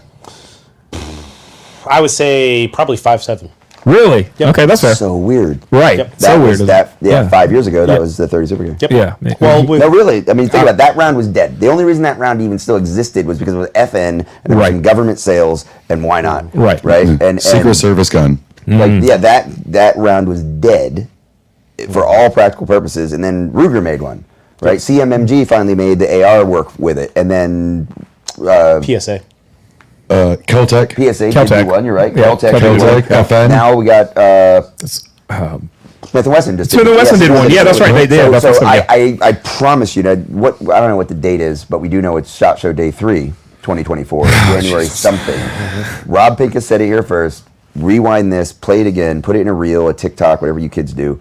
E: I would say probably 5.7.
B: Really? Okay, that's fair.
C: So weird.
B: Right.
E: Yep.
B: So
C: That
B: weird.
C: was
B: isn't
C: that.
B: it?
C: Yeah, 5 years ago, that
E: Yeah.
C: was the 30 Super Game.
E: Yep.
B: Yeah.
E: Well, with,
C: No, really. I mean, think about it. That round was dead. The only reason that round even still existed was because it was FN and there was
B: Right.
C: some government sales, and why not?
B: Right.
C: Right. And
D: Secret Service gun.
C: like yeah, that round was dead for all practical purposes. And then Ruger made one. Right. CMMG finally made the AR work with it, and then
E: PSA.
D: Keltec.
C: PSA
B: Caltech.
C: did do one. You're right.
B: Yeah,
C: Caltech did
D: Caltech,
C: one.
D: FN.
C: Now we got Smith & Wesson just
B: Smith & Wesson did one. Yeah, that's right. They did.
C: So,
B: That's
C: so
B: awesome, yeah.
C: I promise you that what I don't know what the date is, but we do know it's SHOT Show Day 3, 2024, January something. Rob Pincus said it here first. Rewind this, play it again, put it in a reel, a TikTok, whatever you kids do.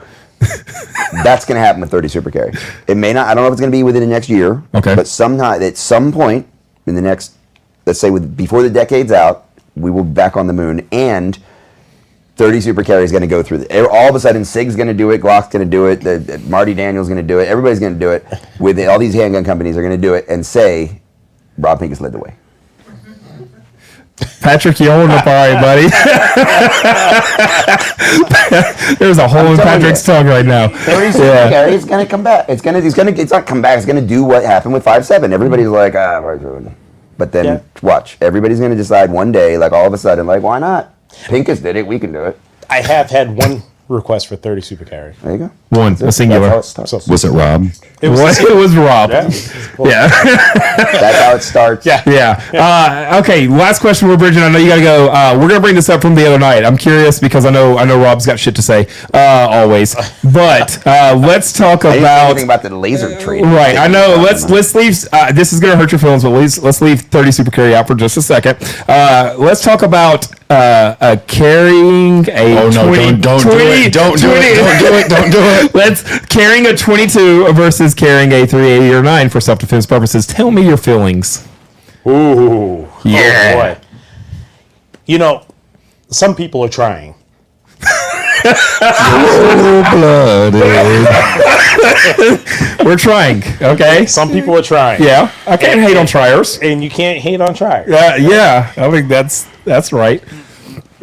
C: That's going to happen with 30 Super Carry. It may not. I don't know if it's going to be within the next year.
B: Okay.
C: But sometime at some point in the next, let's say before the decade's out, we will be back on the moon, and 30 Super Carry is going to go through. All of a sudden, SIG's going to do it, Glock's going to do it, Marty Daniels going to do it, everybody's going to do it. With all these handgun companies are going to do it and say, Rob Pincus led the way.
B: Patrick, you're holding up all right, buddy. There's a hole in
C: telling
B: Patrick's
C: you.
B: tongue right now.
C: 30 Super Carry is going to come back. It's not come back. It's going to do what happened with 5.7. Everybody's like, but then
E: Yeah.
C: watch. Everybody's going to decide one day, like all of a sudden, like, why not? Pincus did it. We can do it.
E: I have had one request for 30 Super Carry.
C: There you go.
B: One, a
C: That's how
B: singular.
C: it starts.
E: So,
D: Was it Rob?
E: it was,
B: What? It was Rob.
E: yeah.
B: Yeah.
C: That's how it starts.
E: Yeah.
B: Yeah. Okay. Last question for Bridget. I know you got to go. We're gonna bring this up from the other night. I'm curious because I know Rob's got shit to say always. But let's talk
C: I didn't say
B: about.
C: anything about the laser trade.
B: Right, I know. Let's leave. This is gonna hurt your feelings, but let's leave 30 Super Carry out for just a second. Let's talk about carrying a.
D: Oh no!
B: 20
D: Don't do it! Don't do
B: 20
D: it! Don't do it! Don't do it!
B: Let's carrying a 22 versus carrying a 380 or 9 for self-defense purposes. Tell me your feelings.
E: Ooh.
B: Yeah.
E: Oh, boy. You know, some people are trying.
D: Blooded.
B: We're trying, okay?
E: Some people are trying.
B: Yeah, I can't hate on triers.
E: And you can't hate on tryers.
B: Yeah, I think that's right.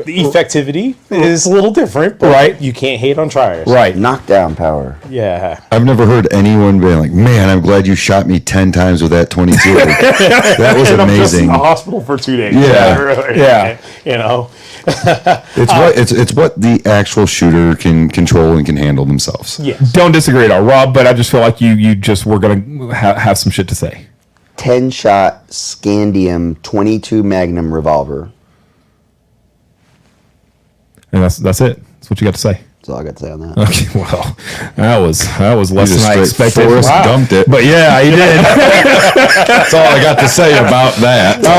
E: The effectivity is a little different, but
B: Right.
E: you can't hate on triers.
B: Right.
C: Knockdown power.
E: Yeah.
D: I've never heard anyone being like, "Man, I'm glad you shot me 10 times with that 22." That was
E: And I'm just in
D: amazing.
E: the hospital for 2 days.
D: Yeah.
E: Really.
B: Yeah.
E: You know,
D: It's what the actual shooter can control and can handle themselves.
E: yes.
B: Don't disagree at all, Rob. But I just feel like you just were gonna have some shit to say.
C: 10-shot Scandium 22 Magnum revolver.
B: And that's it. That's what you got to say.
C: That's all I got to say on that.
B: Okay, well, that was less
D: You
B: than I
D: just straight
B: expected.
D: Forrest Gumped it.
B: But yeah, you did.
D: That's all I got to say about that.
B: All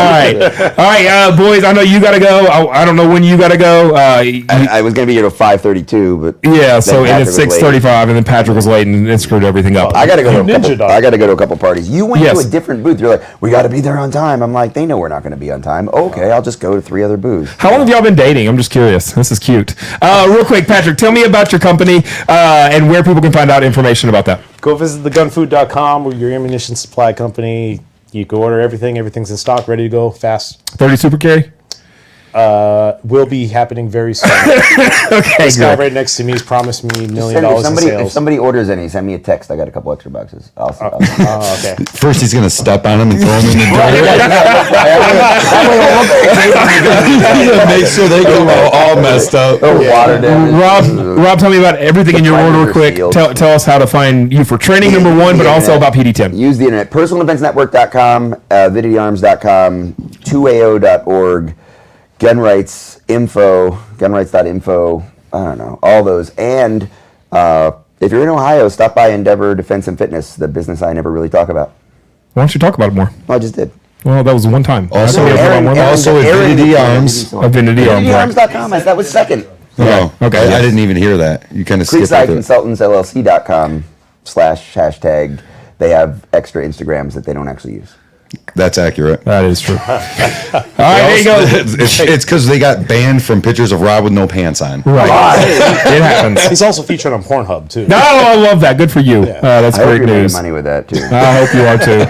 B: right, boys. I know you got to go. I don't know when you got to go.
C: I was going to be here till 5:32, but
B: Yeah, so
C: then
B: and it's
C: Patrick was late.
B: 6:35, and then Patrick was late and it screwed everything up.
C: I got to go.
E: You ninja dog.
C: I got to go to a couple parties. You went
B: Yes.
C: to a different booth. You're like, we got to be there on time. I'm like, they know we're not going to be on time. Okay, I'll just go to 3 other booths.
B: How long have y'all been dating? I'm just curious. This is cute. Real quick, Patrick, tell me about your company and where people can find out information about that.
E: Go visit thegunfood.com. We're your ammunition supply company. You can order everything. Everything's in stock, ready to go, fast.
B: 30 Super Carry?
E: Will be happening very soon.
B: Okay,
E: This guy
B: good.
E: right next to me has promised me $1 million
C: If
E: in
C: somebody, if
E: sales.
C: somebody orders any, send me a text. I got a couple extra boxes. I'll
E: Oh, okay.
D: First, he's gonna step on him and throw him in the dirt. Make sure they go all messed up.
C: water damage.
B: Rob, tell me about everything in your
C: Find
B: order
C: your
B: quick.
C: shield.
B: Tell us how to find you for training, number one, but also about PD10.
C: Use the internet. PersonalDefenseNetwork.com, VidityArms.com, 2AO.org, gun rights info, gunrights.info. I don't know, all those. And if you're in Ohio, stop by Endeavor Defense and Fitness, the business I never really talk about.
B: Why don't you talk about it more?
C: Well, I just did.
B: Well, that was one time.
D: Also,
B: I thought we had one more.
D: also Infinity Arms.
B: Infinity Arms, right.
C: VidityArms.com. That was second.
D: Oh,
B: Okay.
D: I didn't even hear that. You kind of skipped
C: Creekside
D: over it.
C: Consultants LLC.com /#. They have extra Instagrams that they don't actually use.
D: That's accurate.
B: That is true. All right, there you go.
D: It's because they got banned from pictures of Rob with no pants on.
B: Right. It happens.
E: He's also featured on Pornhub too.
B: No, I love that. Good for you. That's
C: I hope
B: great
C: you're making
B: news.
C: money with that too.
B: I hope you are too.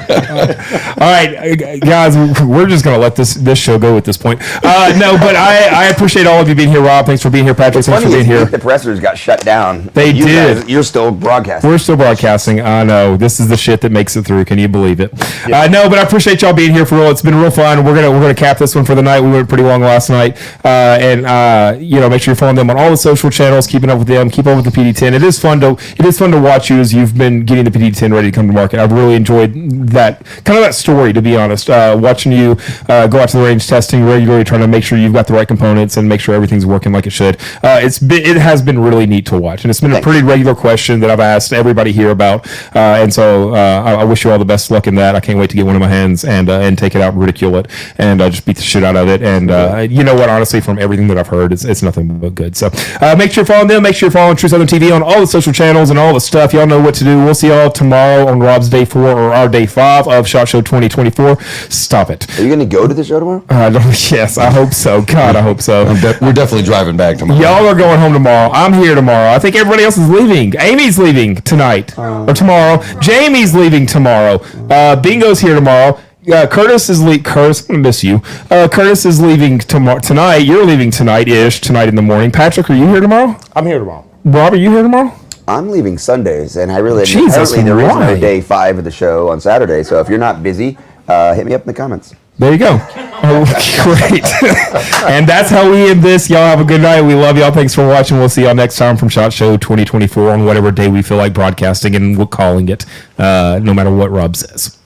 B: All right, guys, we're just gonna let this show go at this point. No, but I appreciate all of you being here. Rob, thanks for being here. Patrick, thanks for being here.
C: The pressers got shut down.
B: They
C: You
B: did.
C: guys, you're still broadcasting.
B: We're still broadcasting. I know this is the shit that makes it through. Can you believe it? No, but I appreciate y'all being here for real. It's been real fun. We're gonna cap this one for the night. We went pretty long last night, and make sure you're following them on all the social channels. Keeping up with them. Keep up with the PD10. It is fun to watch you as you've been getting the PD10 ready to come to market. I've really enjoyed that story, to be honest. Watching you go out to the range, testing regularly, trying to make sure you've got the right components and make sure everything's working like it should. It has been really neat to watch, and it's been a pretty regular question that I've asked everybody here about. And so I wish you all the best luck in that. I can't wait to get one in my hands and take it out and ridicule it and just beat the shit out of it. And you know what? Honestly, from everything that I've heard, it's nothing but good. So make sure you're following them. Make sure you're following True Southern TV on all the social channels and all the stuff. Y'all know what to do. We'll see y'all tomorrow on Rob's Day 4 or our Day 5 of SHOT Show 2024. Stop it.
C: Are you going to go to the show tomorrow?
B: Yes, I hope so. God, I hope so.
D: We're definitely driving back tomorrow.
B: Y'all are going home tomorrow. I'm here tomorrow. I think everybody else is leaving. Amy's leaving tonight or tomorrow. Jamie's leaving tomorrow. Bingo's here tomorrow. Curtis is Curtis, I'm gonna miss you. Curtis is leaving tonight. You're leaving tonight in the morning. Patrick, are you here tomorrow?
E: I'm here tomorrow.
B: Rob, are you here tomorrow?
C: I'm leaving Sundays, and I really
B: Jesus,
C: apparently there is
B: why?
C: no Day 5 of the show on Saturday. So if you're not busy, hit me up in the comments.
B: There you go. Oh, great. And that's how we end this. Y'all have a good night. We love y'all. Thanks for watching. We'll see y'all next time from SHOT Show 2024 on whatever day we feel like broadcasting and we're calling it, no matter what Rob says.